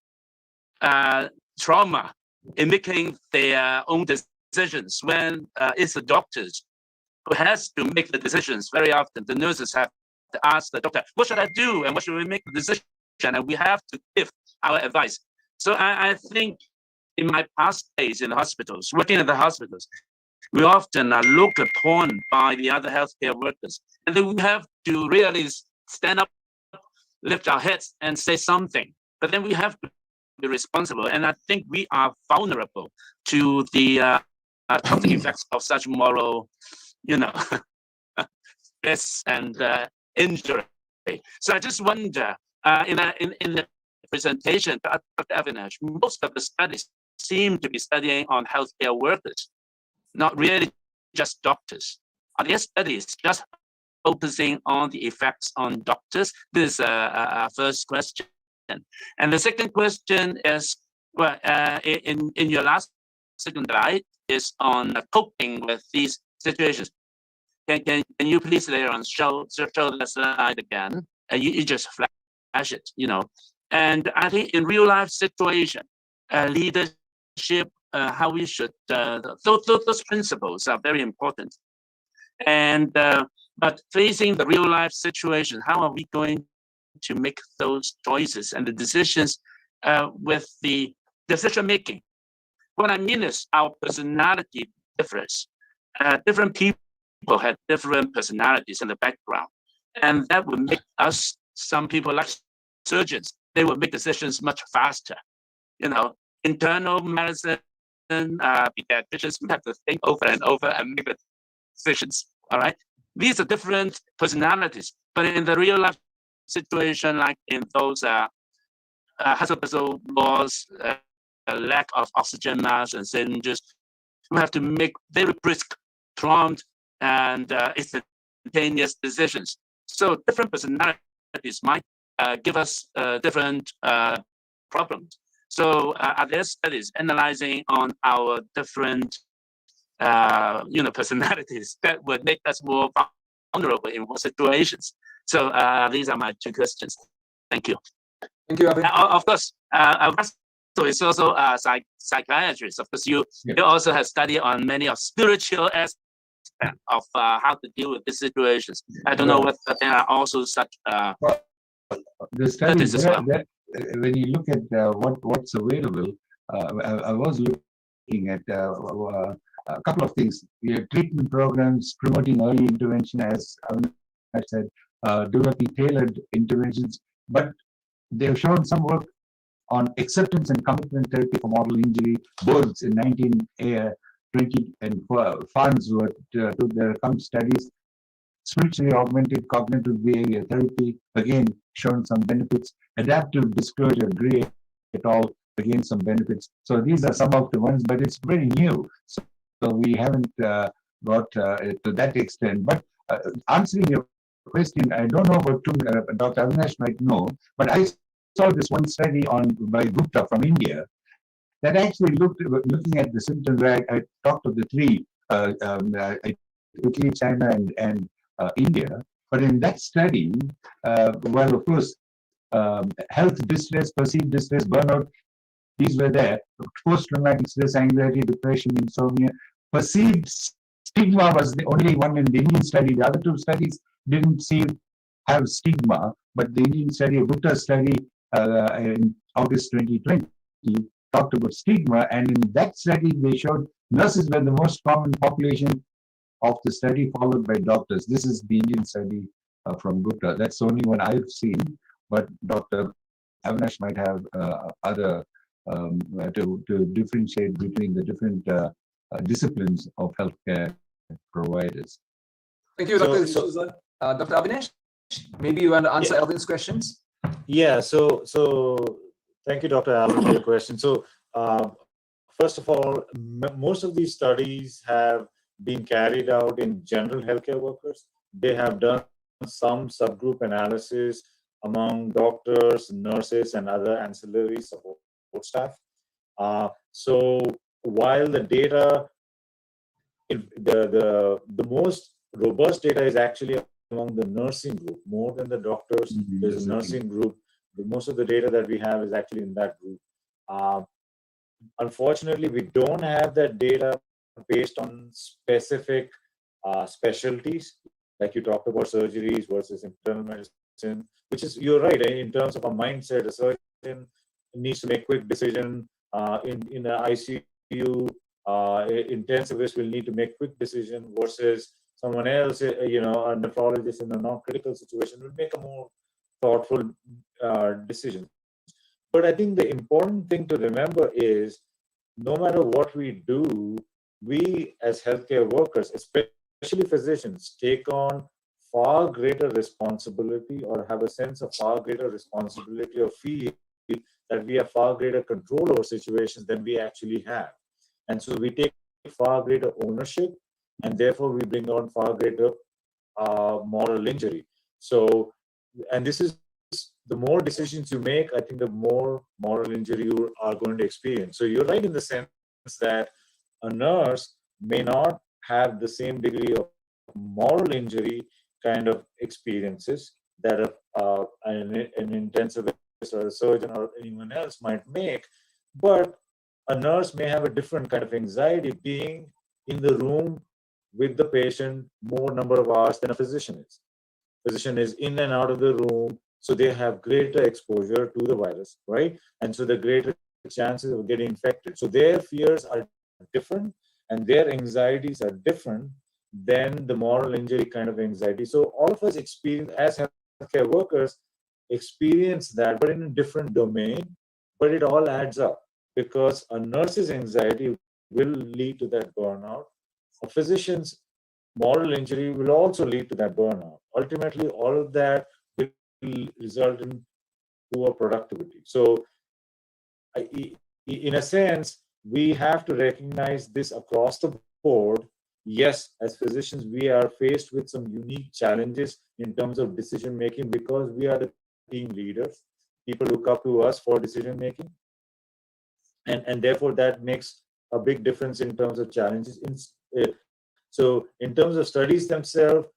trauma in making their own decisions when it's the doctors who has to make the decisions. Very often, the nurses have to ask the doctor, what should I do? And what should we make the decision? And we have to give our advice. So I think in my past days in the hospitals, working in the hospitals, we often are looked upon by the other healthcare workers. And then we have to really stand up, lift our heads and say something. But then we have to be responsible. And I think we are vulnerable to the toxic effects of such moral, stress and injury. So I just wonder, in the presentation, Dr. Avinash, most of the studies seem to be studying on healthcare workers. not really just doctors? Are there studies just focusing on the effects on doctors? This is a first question. And the second question is, well, in your last second slide is on coping with these situations. Can you please later on show the slide again? You just flash it, you know. And I think in real life situation, leadership, how we should, those principles are very important. And but facing the real life situation, how are we going to make those choices and the decisions with the decision making? What I mean is our personality differs. Different people have different personalities in the background, and that would make us, some people like surgeons, they would make decisions much faster. You know, internal medicine, pediatricians have to think over and over and make the decisions. All right, these are different personalities, but in the real life situation, like in those hospital laws, lack of oxygen masks and syringes, we have to make very brisk, prompt, and instantaneous decisions. So different personalities might give us different problems. So are there studies analyzing on our different personalities that would make us more vulnerable in what situations? So these are my two questions. Thank you. Thank you, Abhinav. Of course, so it's also a psychiatrist. Of course, you also have studied on many of spiritual aspects of how to deal with these situations. I don't know whether there are also such the studies as well. When you look at what's available, I was looking at a couple of things. Treatment programs promoting early intervention, as I said, developing tailored interventions, but they've shown some work on acceptance and commitment therapy for mortal injury. Boards in 1920 and Farnsworth took their account studies. Spiritually augmented cognitive behavior therapy, again, shown some benefits. Adaptive disclosure, Gray et al., again, some benefits. So these are some of the ones, but it's very new. So we haven't got to that extent. But answering your question, I don't know about Dr. Avinash might know, but I saw this one study by Gupta from India that actually looking at the symptoms where I talked of the three, Italy, China, and India. But in that study, well, of course, health distress, perceived distress, burnout, these were there. Post-traumatic stress, anxiety, depression, insomnia. Perceived stigma was the only one in the Indian study. The other two studies didn't have stigma, but the Indian study, a Gupta study in August 2020, talked about stigma, and in that study they showed nurses were the most common population of the study, followed by doctors. This is the Indian study from Gupta. That's the only one I've seen, but Dr. Avinash might have other to differentiate between the different disciplines of healthcare providers. Thank you, Dr. D'Souza. Dr. Abhinav, maybe you want to answer Alvin's questions? Yeah, so thank you, Dr. Alvin, for your question. So first of all, most of these studies have been carried out in general healthcare workers. They have done some subgroup analysis among doctors, nurses, and other ancillary support staff. So while the data, the most robust data is actually among the nursing group, more than the doctors. There's a nursing group. Most of the data that we have is actually in that group. Unfortunately, we don't have that data based on specific specialties, like you talked about surgeries versus internal medicine, which is, you're right, in terms of a mindset, a surgeon needs to make quick decision. In the ICU, intensivist will need to make quick decision versus someone else, a nephrologist in a non-critical situation will make a more thoughtful decision. But I think the important thing to remember is, no matter what we do, we as healthcare workers, especially physicians, take on far greater responsibility, or have a sense of far greater responsibility, or feel that we have far greater control over situations than we actually have. And so we take far greater ownership, and therefore we bring on far greater moral injury. So, and this is the more decisions you make, I think the more moral injury you are going to experience. So you're right in the sense that a nurse may not have the same degree of moral injury kind of experiences that an intensivist or a surgeon or anyone else might make, but a nurse may have a different kind of anxiety being in the room with the patient more number of hours than a physician is. Physician is in and out of the room, so they have greater exposure to the virus, right? And so the greater chances of getting infected. So their fears are different and their anxieties are different than the moral injury kind of anxiety. So all of us experience, as healthcare workers, experience that, but in a different domain, but it all adds up because a nurse's anxiety will lead to that burnout. A physician's moral injury will also lead to that burnout. Ultimately, all of that will result in poor productivity. So, in a sense, we have to recognize this across the board. Yes, as physicians, we are faced with some unique challenges in terms of decision making because we are the team leaders. People look up to us for decision making. And therefore, that makes a big difference in terms of challenges. So in terms of studies themselves,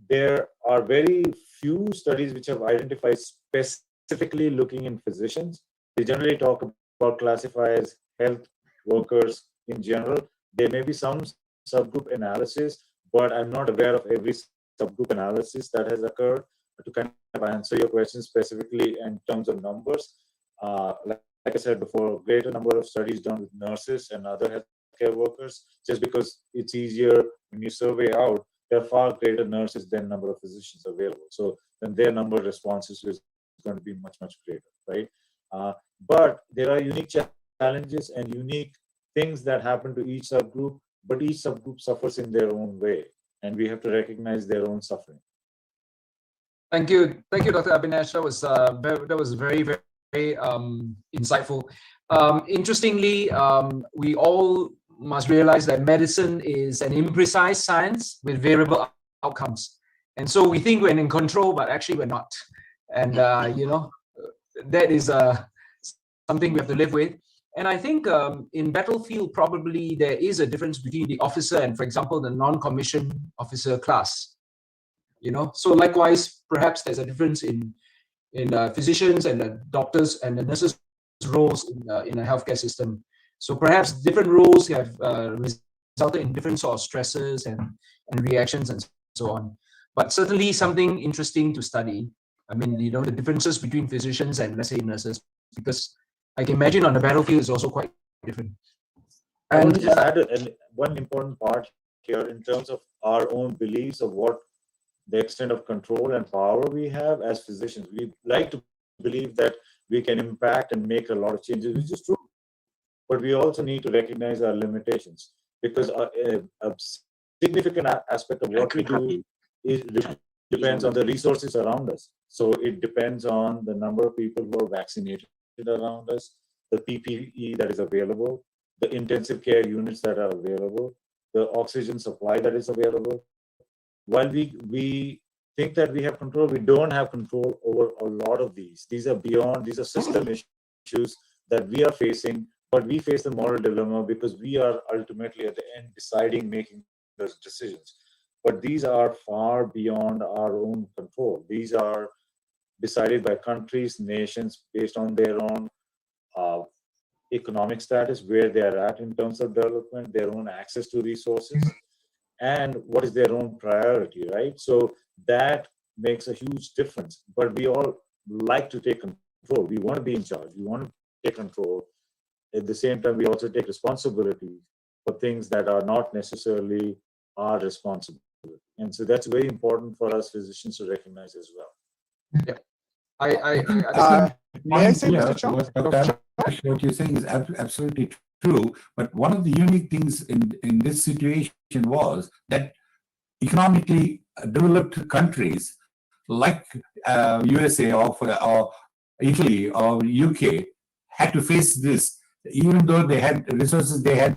there are very few studies which have identified specifically looking in physicians. They generally talk about classify as health workers in general. There may be some subgroup analysis, but I'm not aware of every subgroup analysis that has occurred. To kind of answer your question specifically in terms of numbers, like I said before, greater number of studies done with nurses and other healthcare workers, just because it's easier when you survey out, there are far greater nurses than number of physicians available. So then their number of responses is going to be much, much greater, right? But there are unique challenges and unique things that happen to each subgroup, but each subgroup suffers in their own way, and we have to recognize their own suffering. Thank you, Dr. Abhinav. That was very, very insightful. Interestingly, we all must realize that medicine is an imprecise science with variable outcomes, and so we think we're in control, but actually we're not. And that is something we have to live with. And I think in battlefield, probably there is a difference between the officer and, for example, the non-commissioned officer class. So likewise, perhaps there's a difference in physicians and the doctors and the nurses' roles in a healthcare system. So perhaps different roles have resulted in different sort of stresses and reactions and so on. But certainly something interesting to study. I mean, the differences between physicians and, let's say, nurses, because I can imagine on the battlefield is also quite different. And I want to just add one important part here in terms of our own beliefs of what the extent of control and power we have as physicians. We like to believe that we can impact and make a lot of changes, which is true. But we also need to recognize our limitations, because a significant aspect of what we do depends on the resources around us. So it depends on the number of people who are vaccinated around us, the PPE that is available, the intensive care units that are available, the oxygen supply that is available. While we think that we have control, we don't have control over a lot of these. These are system issues that we are facing, but we face the moral dilemma because we are ultimately at the end making those decisions. But these are far beyond our own control. These are decided by countries, nations, based on their own economic status, where they are at in terms of development, their own access to resources, and what is their own priority, right? So that makes a huge difference. But we all like to take control. We want to be in charge. We want to take control. At the same time, we also take responsibility for things that are not necessarily our responsibility. And so that's very important for us physicians to recognize as well. Yeah. I May I say, Mr. Chong? What you're saying is absolutely true. But one of the unique things in this situation was that economically developed countries like USA or Italy or UK had to face this, even though they had resources, they had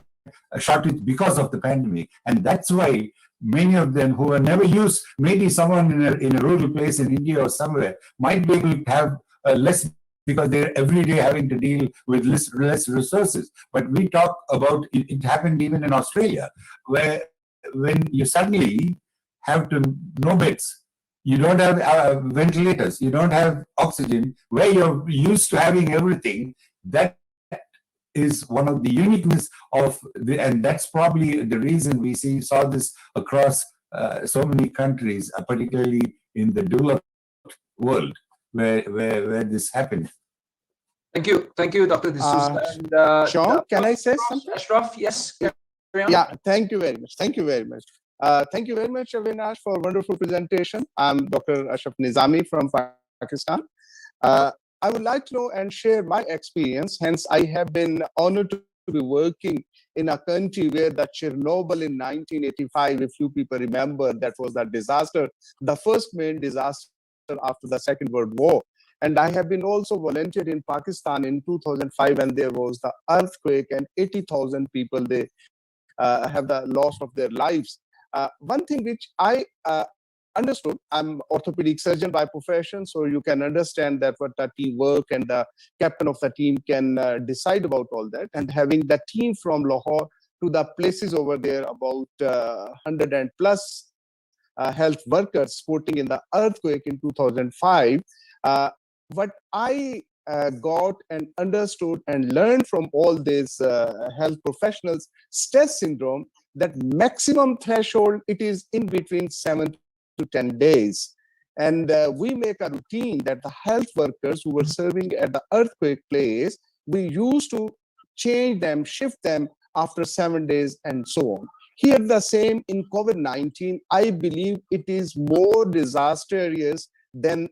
a shortage because of the pandemic. And that's why many of them who are never used, maybe someone in a rural place in India or somewhere might be able to have less because they're every day having to deal with less resources. But we talk about, it happened even in Australia, where when you suddenly have to, no beds, you don't have ventilators, you don't have oxygen, where you're used to having everything, that is one of the uniqueness of and that's probably the reason we saw this across so many countries, particularly in the developed world where this happened. Thank you, Dr. D'Souza. Sean, can I say something? Ashraf, yes. Carry on. Yeah, thank you very much. Thank you very much. Thank you very much, Avinash, for a wonderful presentation. I'm Dr. Ashraf Nizami from Pakistan. I would like to know and share my experience. Hence, I have been honored to be working in a country where the Chernobyl in 1985, if you people remember, that was the disaster, the first main disaster after the Second World War. And I have been also volunteered in Pakistan in 2005 when there was the earthquake and 80,000 people, they have the loss of their lives. One thing which I understood, I'm orthopedic surgeon by profession, so you can understand that what the team work and the captain of the team can decide about all that. And having the team from Lahore to the places over there, about 100 and plus health workers supporting in the earthquake in 2005, what I got and understood and learned from all these health professionals, stress syndrome, that maximum threshold, it is in between 7 to 10 days. And we make a routine that the health workers who were serving at the earthquake place, we used to change them, shift them after 7 days and so on. Here the same in COVID-19, I believe it is more disastrous than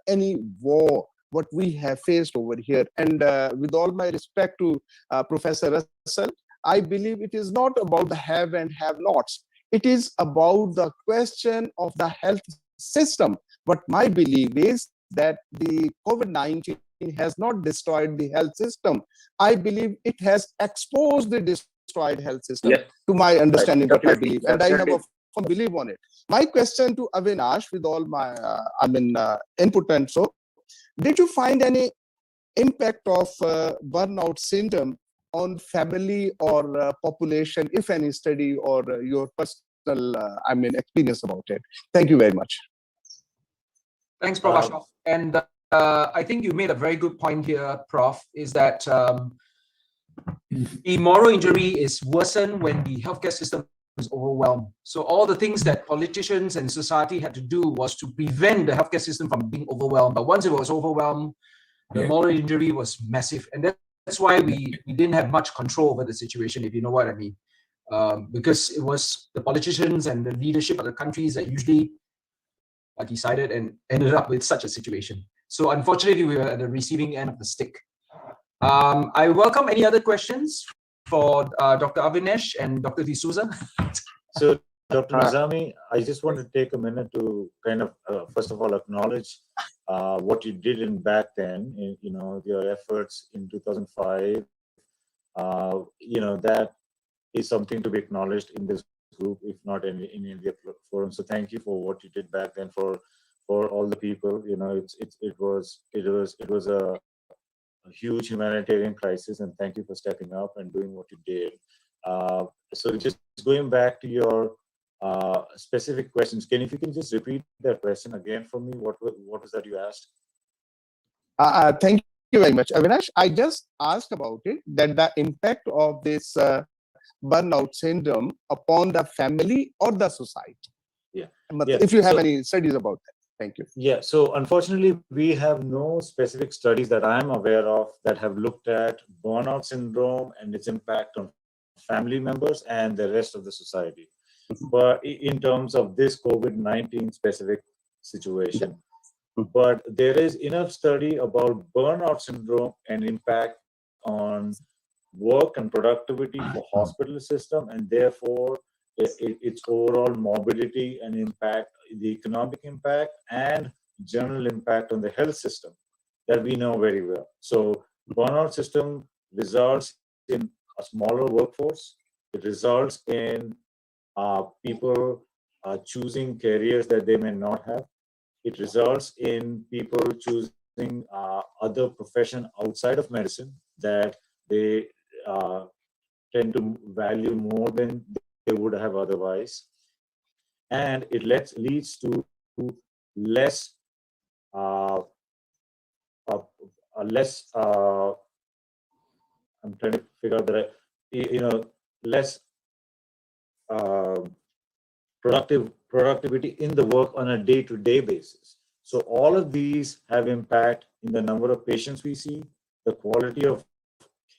any war what we have faced over here. And with all my respect to Professor Russell, I believe it is not about the have and have-nots. It is about the question of the health system. But my belief is that the COVID-19 has not destroyed the health system. I believe it has exposed the destroyed health system, to my understanding, what I believe. And I have a firm belief on it. My question to Avinash, with all my input and so, did you find any impact of burnout syndrome on family or population, if any study or your personal experience about it? Thank you very much. Thanks, Prof. Ashraf. And I think you made a very good point here, Prof, is that the moral injury is worsened when the healthcare system is overwhelmed. So all the things that politicians and society had to do was to prevent the healthcare system from being overwhelmed. But once it was overwhelmed, the moral injury was massive. And that's why we didn't have much control over the situation, if you know what I mean. Because it was the politicians and the leadership of the countries that usually decided and ended up with such a situation. So unfortunately, we were at the receiving end of the stick. I welcome any other questions for Dr. Avinash and Dr. D'Souza. So, Dr. Nizami, I just want to take a minute to kind of, first of all, acknowledge what you did in back then, your efforts in 2005. That is something to be acknowledged in this group, if not in India forum. So thank you for what you did back then for all the people. It was a huge humanitarian crisis, and thank you for stepping up and doing what you did. So just going back to your specific questions, if you can just repeat that question again for me, what was that you asked? Thank you very much, Avinash. I just asked about it, that the impact of this burnout syndrome upon the family or the society. If you have any studies about that. Thank you. Yeah, so unfortunately, we have no specific studies that I'm aware of that have looked at burnout syndrome and its impact on family members and the rest of the society. But in terms of this COVID-19 specific situation, but there is enough study about burnout syndrome and impact on work and productivity for hospital system, and therefore its overall morbidity and impact, the economic impact and general impact on the health system that we know very well. So burnout system results in a smaller workforce, It results in people choosing careers that they may not have. It results in people choosing other profession outside of medicine that they tend to value more than they would have otherwise. And it leads to less uh, less I'm trying to figure out that less uh, productivity in the work on a day-to-day basis. So all of these have impact in the number of patients we see, the quality of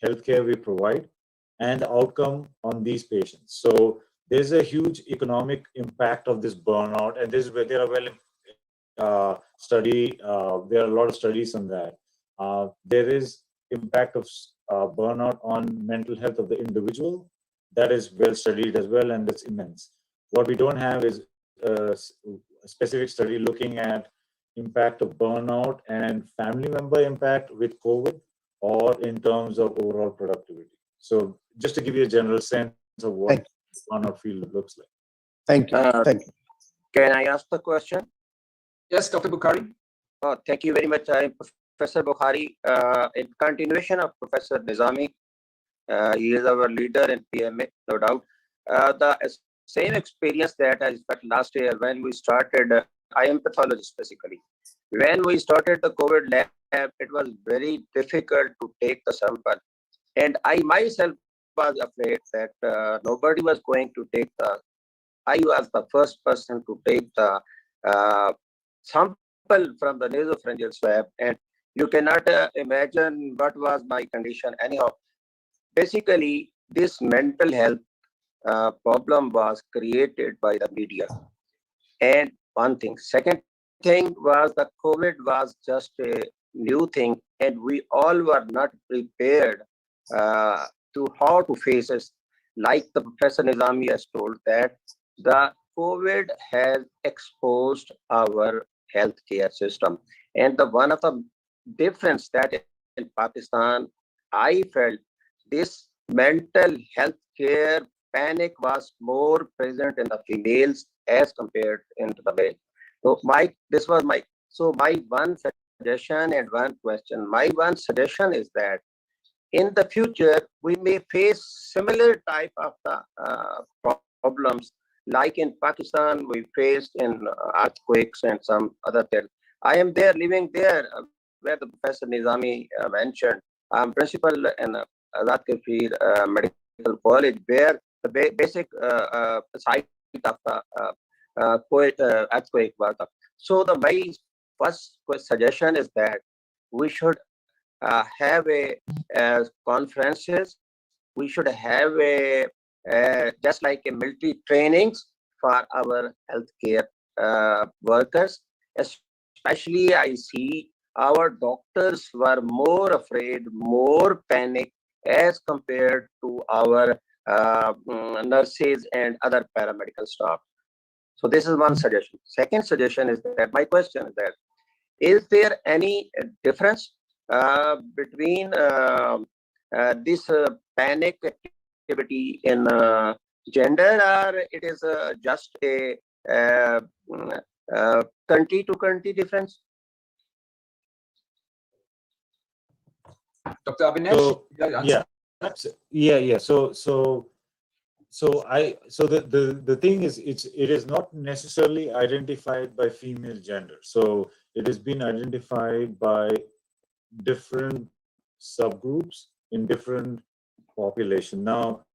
healthcare we provide, and the outcome on these patients. So there's a huge economic impact of this burnout, and this is where there are there are a lot of studies on that. There is impact of burnout on mental health of the individual. That is well studied as well, and that's immense. What we don't have is a specific study looking at impact of burnout and family member impact with COVID, or in terms of overall productivity. So just to give you a general sense of what burnout field looks like. Thank you. Thank you. Can I ask the question? Yes, Dr. Bukhari. Oh, thank you very much. I'm Professor Bukhari. In continuation of Professor Nizami, he is our leader in PMA, no doubt. The same experience that I felt last year when we started, I am pathologist basically. When we started the COVID lab, it was very difficult to take the sample. And I myself was afraid that nobody was going to take I was the first person to take the sample from the nasopharyngeal swab, and you cannot imagine what was my condition. Anyhow, basically, this mental health problem was created by the media. And one thing. Second thing was the COVID was just a new thing, and we all were not prepared to how to face it. Like the Professor Nizami has told that the COVID has exposed our healthcare system. And the one of the difference that in Pakistan, I felt this mental health care panic was more present in the females as compared into the male. So my one suggestion and one question. My one suggestion is that in the future we may face similar type of problems like in Pakistan we faced in earthquakes and some other things. I am there living there where the Professor Nizami mentioned. I'm principal in Azad Kashmir Medical College, where the basic site of the earthquake was. So my first suggestion is that we should have conferences. We should have just like a military trainings for our healthcare workers. Especially, I see our doctors were more afraid, more panic as compared to our nurses and other paramedical staff. So this is one suggestion. Second suggestion is that my question is that, is there any difference between this panic activity in gender, or it is just a country to country difference? Dr. Abhinav? So the thing is, it is not necessarily identified by female gender. So it has been identified by different subgroups in different population. Now,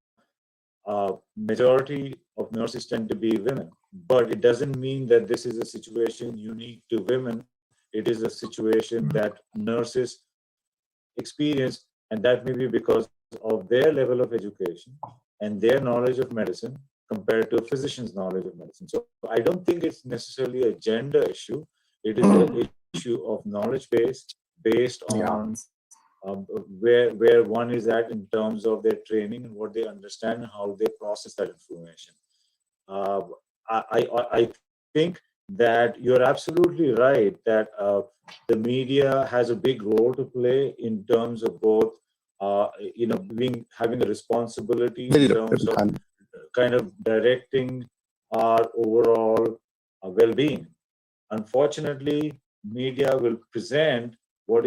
majority of nurses tend to be women, but it doesn't mean that this is a situation unique to women. It is a situation that nurses experience, and that may be because of their level of education and their knowledge of medicine compared to a physician's knowledge of medicine. So I don't think it's necessarily a gender issue. It is an issue of knowledge based on where one is at in terms of their training and what they understand and how they process that information. I think that you're absolutely right that the media has a big role to play in terms of both having a responsibility Very in terms of good. kind of directing our overall well-being. Unfortunately, media will present what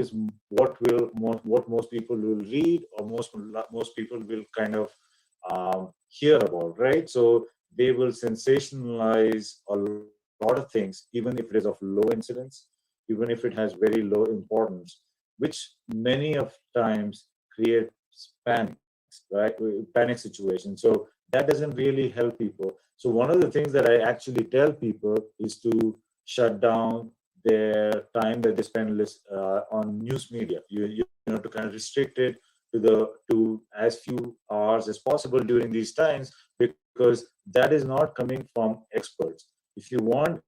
most people will read, or most people will kind of hear about, right? So they will sensationalize a lot of things, even if it is of low incidence, even if it has very low importance, which many of times creates panic, right? Panic situation. So that doesn't really help people. So one of the things that I actually tell people is to shut down their time that they spend on news media. To kind of restrict it to as few hours as possible during these times, because that is not coming from experts. If you want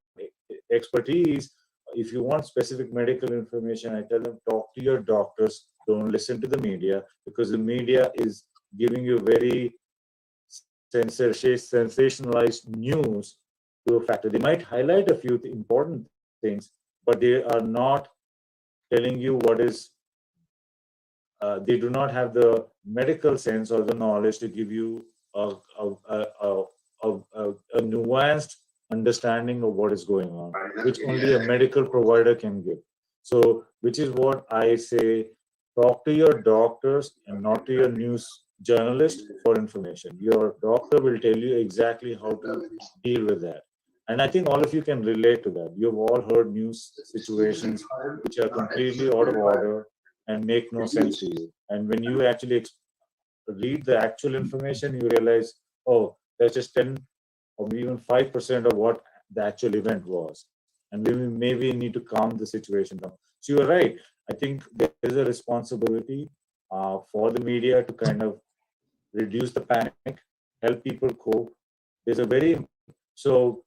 expertise, if you want specific medical information, I tell them talk to your doctors. Don't listen to the media, because the media is giving you very sensationalized news to a factor. They might highlight a few important things, but they are not telling you what is. They do not have the medical sense or the knowledge to give you a nuanced understanding of what is going on, which only a medical provider can give. So, which is what I say: talk to your doctors and not to your news journalist for information. Your doctor will tell you exactly how to deal with that. And I think all of you can relate to that. You've all heard news situations which are completely out of order and make no sense to you. And when you actually read the actual information, you realize, oh, that's just 10 or even 5% of what the actual event was. And we maybe need to calm the situation down. So you're right. I think there is a responsibility for the media to kind of reduce the panic, help people cope. There's so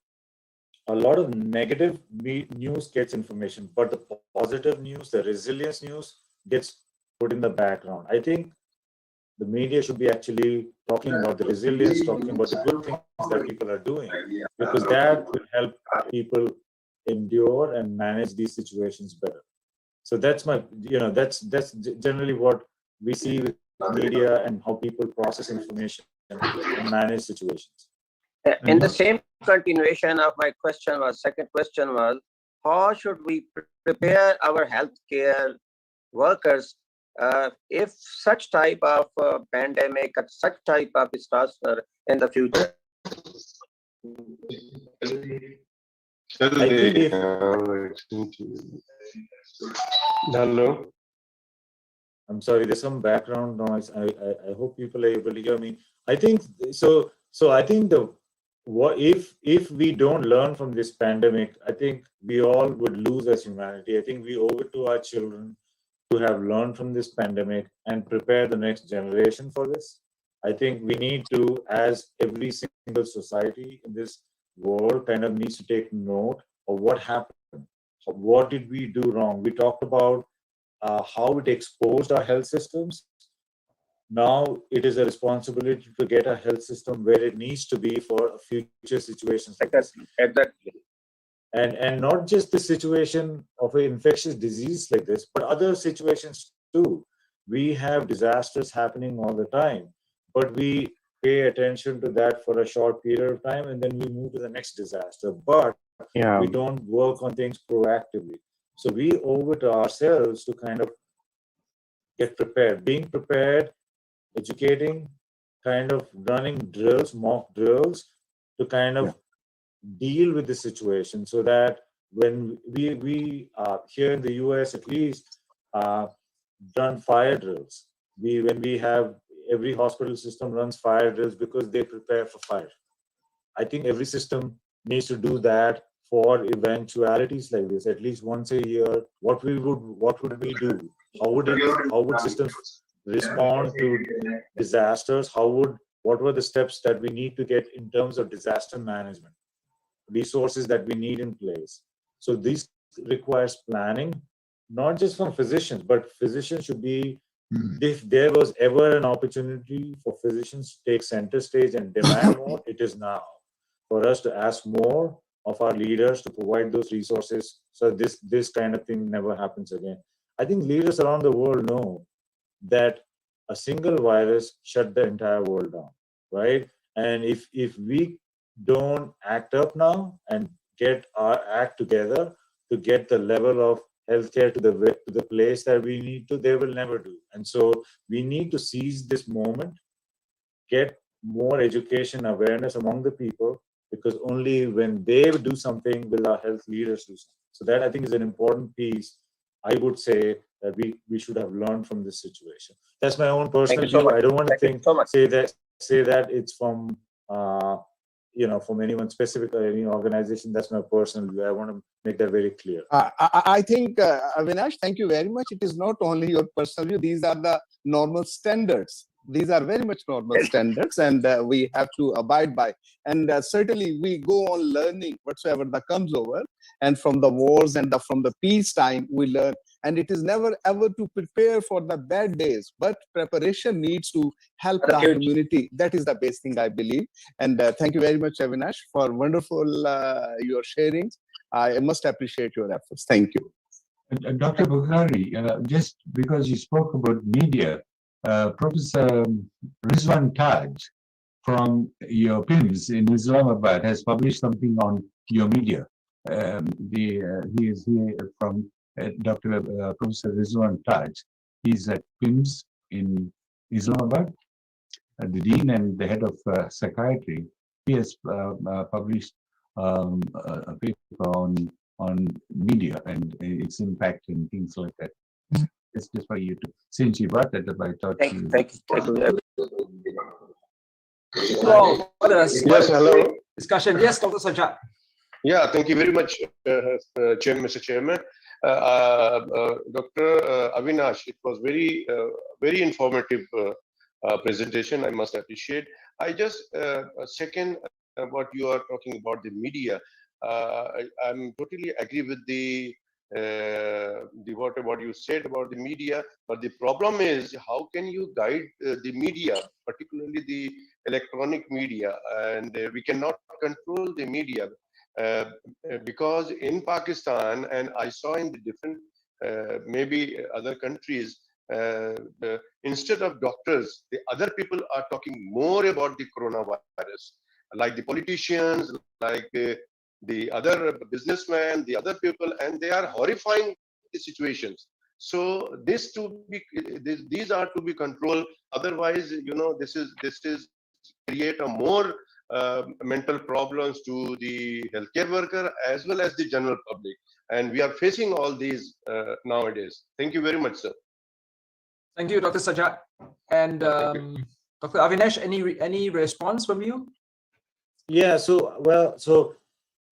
a lot of negative news gets information, but the positive news, the resilience news, gets put in the background. I think the media should be actually talking about the resilience, talking about the good things that people are doing, because that will help people endure and manage these situations better. So that's that's generally what we see with media and how people process information and manage situations. In the same continuation of my second question was, how should we prepare our healthcare workers if such type of pandemic or such type of disaster in the future? I think if Hello. I'm sorry, there's some background noise. I hope people are able to hear me. I think so. So I think if we don't learn from this pandemic, I think we all would lose as humanity. I think we owe it to our children to have learned from this pandemic and prepare the next generation for this. I think we need to, as every single society in this world kind of needs to take note of what happened. What did we do wrong? We talked about how it exposed our health systems. Now it is a responsibility to get our health system where it needs to be for future situations like this. Exactly. And not just the situation of an infectious disease like this, but other situations too. We have disasters happening all the time, but we pay attention to that for a short period of time and then we move to the next disaster. But we don't work on things proactively. So we owe it to ourselves to kind of get prepared, being prepared, educating, kind of running drills, mock drills to kind of deal with the situation, so that when we here in the US at least run fire drills. When we have every hospital system runs fire drills because they prepare for fire. I think every system needs to do that for eventualities like this at least once a year. What would we do? How would systems respond to disasters? What were the steps that we need to get in terms of disaster management, resources that we need in place? So this requires planning, not just from physicians, but physicians should be, if there was ever an opportunity for physicians to take center stage and demand more, it is now. For us to ask more of our leaders to provide those resources so this kind of thing never happens again. I think leaders around the world know that a single virus shut the entire world down, right? And if we don't act up now and get our act together to get the level of healthcare to the place that we need to, they will never do. And so we need to seize this moment, get more education awareness among the people, because only when they do something will our health leaders do something. So that, I think, is an important piece, I would say, that we should have learned from this situation. That's my own personal view. I don't want to say that it's from from anyone specific or any organization. That's my personal view. I want to make that very clear. I think, Avinash, thank you very much. It is not only your personal view. These are the normal standards. These are very much normal standards, and we have to abide by. And certainly we go on learning whatsoever that comes over. And from the wars and from the peacetime, we learn. And it is never ever to prepare for the bad days, but preparation needs to help the community. That is the best thing, I believe. And thank you very much, Avinash, for wonderful your sharings. I must appreciate your efforts. Thank you. Dr. Bukhari, just because you spoke about media, Professor Rizwan Taj from your PIMS in Islamabad has published something on your media. He is here from Dr. Professor Rizwan Taj. He's at PIMS in Islamabad, the dean and the head of psychiatry. He has published a paper on media and its impact and things like that. It's just for you to, since you brought that up, I thought Thank you. Yes, hello. Discussion. Yes, Dr. Sajjad. Yeah, thank you very much, Mr. Chairman. Dr. Avinash, it was very informative presentation. I must appreciate. I just second what you are talking about the media. I'm totally agree with the what you said about the media, but the problem is how can you guide the media, particularly the electronic media, and we cannot control the media because in Pakistan, and I saw in the different maybe other countries, instead of doctors, the other people are talking more about the coronavirus, like the politicians, like the other businessmen, the other people, and they are horrifying the situations. So these are to be controlled. Otherwise, this is create a more mental problems to the healthcare worker as well as the general public, and we are facing all these nowadays. Thank you very much, sir. Thank you, Dr. Sajjad. And Dr. Avinash, any response from you? Yeah. So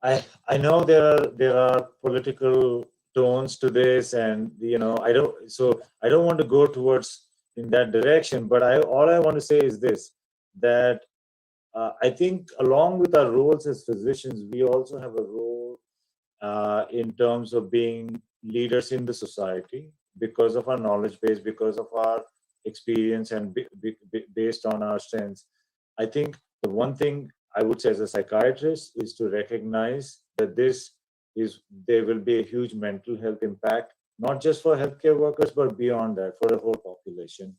I know there are political tones to this, and I don't want to go towards in that direction. But all I want to say is this, that I think along with our roles as physicians, we also have a role in terms of being leaders in the society because of our knowledge base, because of our experience, and based on our strengths. I think the one thing I would say as a psychiatrist is to recognize that there will be a huge mental health impact, not just for healthcare workers, but beyond that, for the whole population.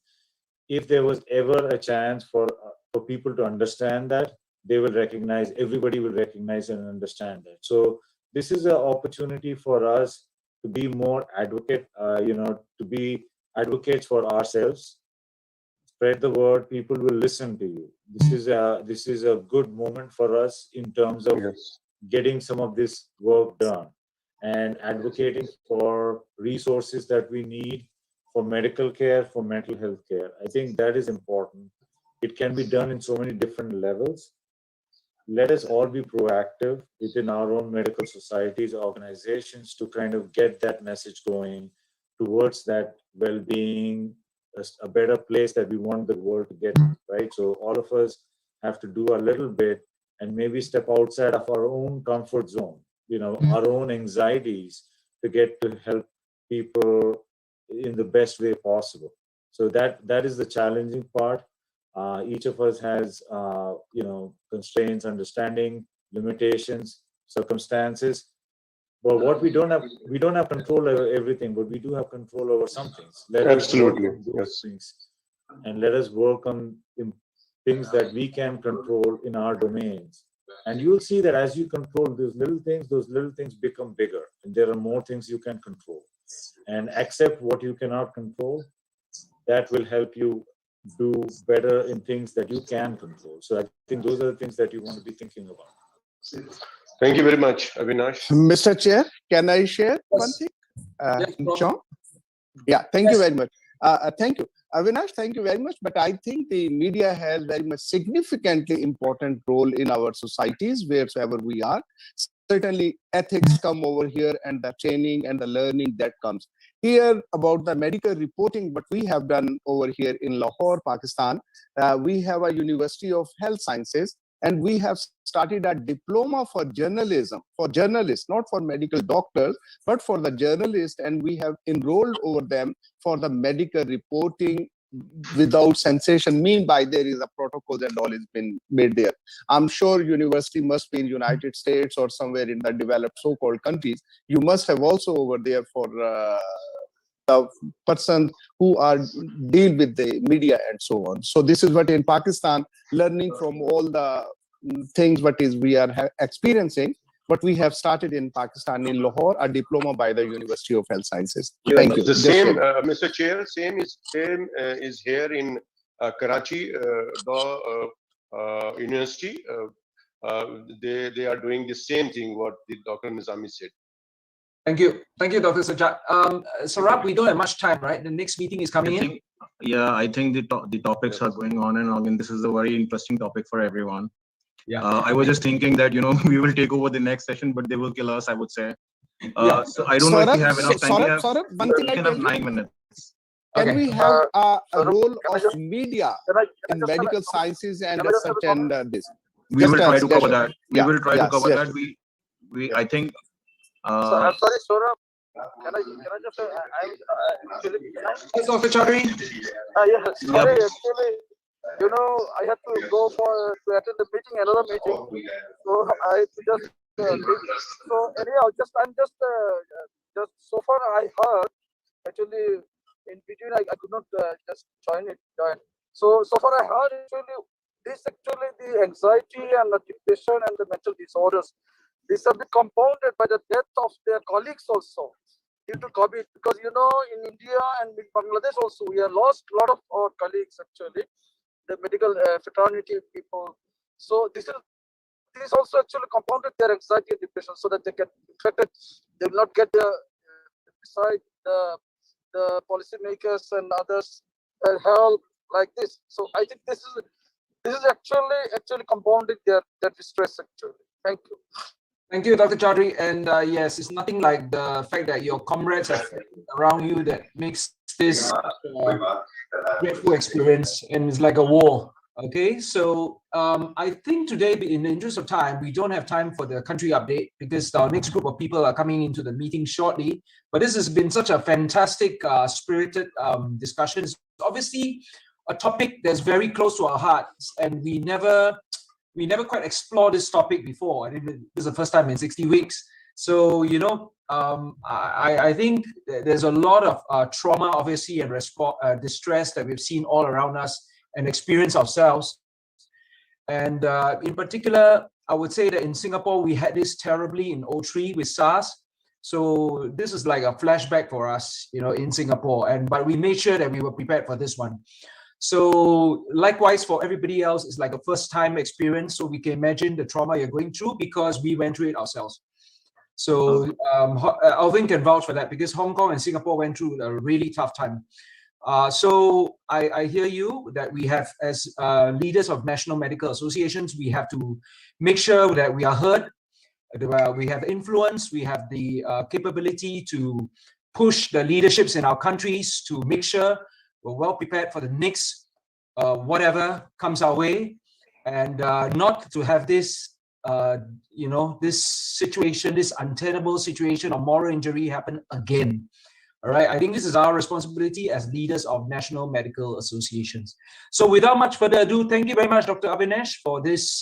If there was ever a chance for people to understand that, everybody will recognize and understand that. So this is an opportunity for us to be more advocate, to be advocates for ourselves. Spread the word. People will listen to you. This is a good moment for us in terms of getting some of this work done and advocating for resources that we need for medical care, for mental health care. I think that is important. It can be done in so many different levels. Let us all be proactive within our own medical societies, organizations, to kind of get that message going towards that well-being, a better place that we want the world to get, right? So all of us have to do a little bit and maybe step outside of our own comfort zone, our own anxieties, to get to help people in the best way possible. So that is the challenging part. Each of us has, constraints, understanding, limitations, circumstances. But what we don't have control over everything, but we do have control over some things. Absolutely, yes. Things. and let us work on things that we can control in our domains. And you'll see that as you control those little things become bigger, and there are more things you can control. And accept what you cannot control. That will help you do better in things that you can control. So I think those are the things that you want to be thinking about. Thank you very much, Abhinav. Mr. Chair, can I share one thing? John? Yeah, thank you very much. Thank you. Avinash, thank you very much. But I think the media has very much significantly important role in our societies, wherever we are. Certainly, ethics come over here, and the training and the learning that comes. Here about the medical reporting, what we have done over here in Lahore, Pakistan, we have a University of Health Sciences, and we have started a diploma for journalism, for journalists, not for medical doctors, but for the journalists, and we have enrolled over them for the medical reporting without sensation. Meanwhile, there is a protocol and all has been made there. I'm sure university must be in United States or somewhere in the developed so-called countries. You must have also over there for the person who are deal with the media and so on. So this is what in Pakistan, learning from all the things what is we are experiencing, what we have started in Pakistan, in Lahore, a diploma by the University of Health Sciences. Thank you. The same, Mr. Chair, same is here in Karachi, the university. They are doing the same thing what the Dr. Nizami said. Thank you, Dr. Sajjad. Sarab, we don't have much time, right? The next meeting is coming in. Yeah, I think the topics are going on and on, and this is a very interesting topic for everyone. Yeah. I was just thinking that we will take over the next session, but they will kill us, I would say. So I don't know if we have enough time. We can have 9 minutes. Can we have a role of media in medical sciences and such and this? We will try to cover that. We will try to cover that. I think. I'm sorry, Saurabh. Can I just say, Yes, Dr. Chaudhary. Yeah, sorry, actually, I had to go to attend the meeting, another meeting. So I just so anyhow, I'm just so far I heard actually in between I could not just join. So far I heard actually the anxiety and the depression and the mental disorders. These have been compounded by the death of their colleagues also due to COVID, because in India and in Bangladesh also we have lost a lot of our colleagues actually, the medical fraternity people. So this also actually compounded their anxiety and depression, so that they get infected, they will not get beside the policymakers and others help like this. So I think this is actually compounding their distress actually. Thank you. Thank you, Dr. Chaudhary. And yes, it's nothing like the fact that your comrades are around you that makes this grateful experience, and it's like a war. Okay, so I think today, in the interest of time, we don't have time for the country update because our next group of people are coming into the meeting shortly. But this has been such a fantastic, spirited discussion. It's obviously a topic that's very close to our hearts, and we never quite explored this topic before. I think this is the first time in 60 weeks. So, I think there's a lot of trauma, obviously, and distress that we've seen all around us and experience ourselves. And in particular, I would say that in Singapore, we had this terribly in 2003 with SARS. So this is like a flashback for us, in Singapore. But we made sure that we were prepared for this one. So likewise for everybody else, it's like a first-time experience. So we can imagine the trauma you're going through because we went through it ourselves. So Alvin can vouch for that because Hong Kong and Singapore went through a really tough time. So I hear you that we have, as leaders of national medical associations, we have to make sure that we are heard, we have influence, we have the capability to push the leaderships in our countries to make sure we're well prepared for the next whatever comes our way, and not to have this, this situation, this untenable situation of moral injury happen again. All right, I think this is our responsibility as leaders of national medical associations. So without much further ado, thank you very much, Dr. Abhinav, for this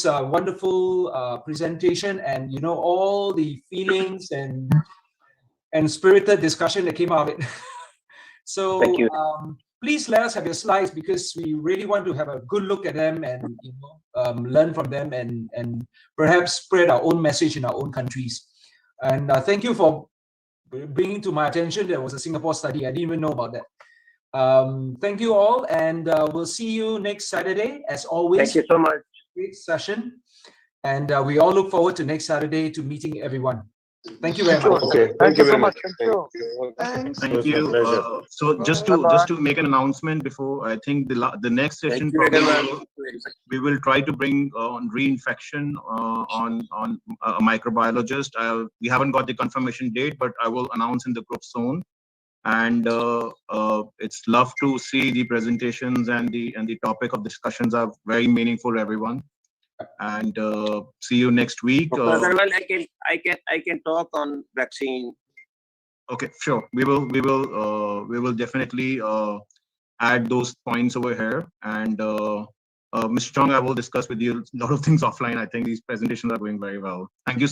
wonderful presentation, and all the feelings and spirited discussion that came out of it. So please let us have your slides because we really want to have a good look at them and learn from them and perhaps spread our own message in our own countries. And thank you for bringing to my attention there was a Singapore study. I didn't even know about that. Thank you all, and we'll see you next Saturday as always. Thank you so much. Great session, and we all look forward to next Saturday to meeting everyone. Thank you very much. Okay, Thank you so very much. much. Thank you. Thanks. Thank It was my pleasure. you. So just to make an announcement before, I think the next session Thank you very probably much. we will try to bring on reinfection on a microbiologist. We haven't got the confirmation date, but I will announce in the group soon. And it's love to see the presentations and the topic of discussions are very meaningful, everyone. And see you next week. Well, I can talk on vaccine. Okay, sure. We will definitely add those points over here. And Mr. Chong, I will discuss with you a lot of things offline. I think these presentations are going very well. Thank you.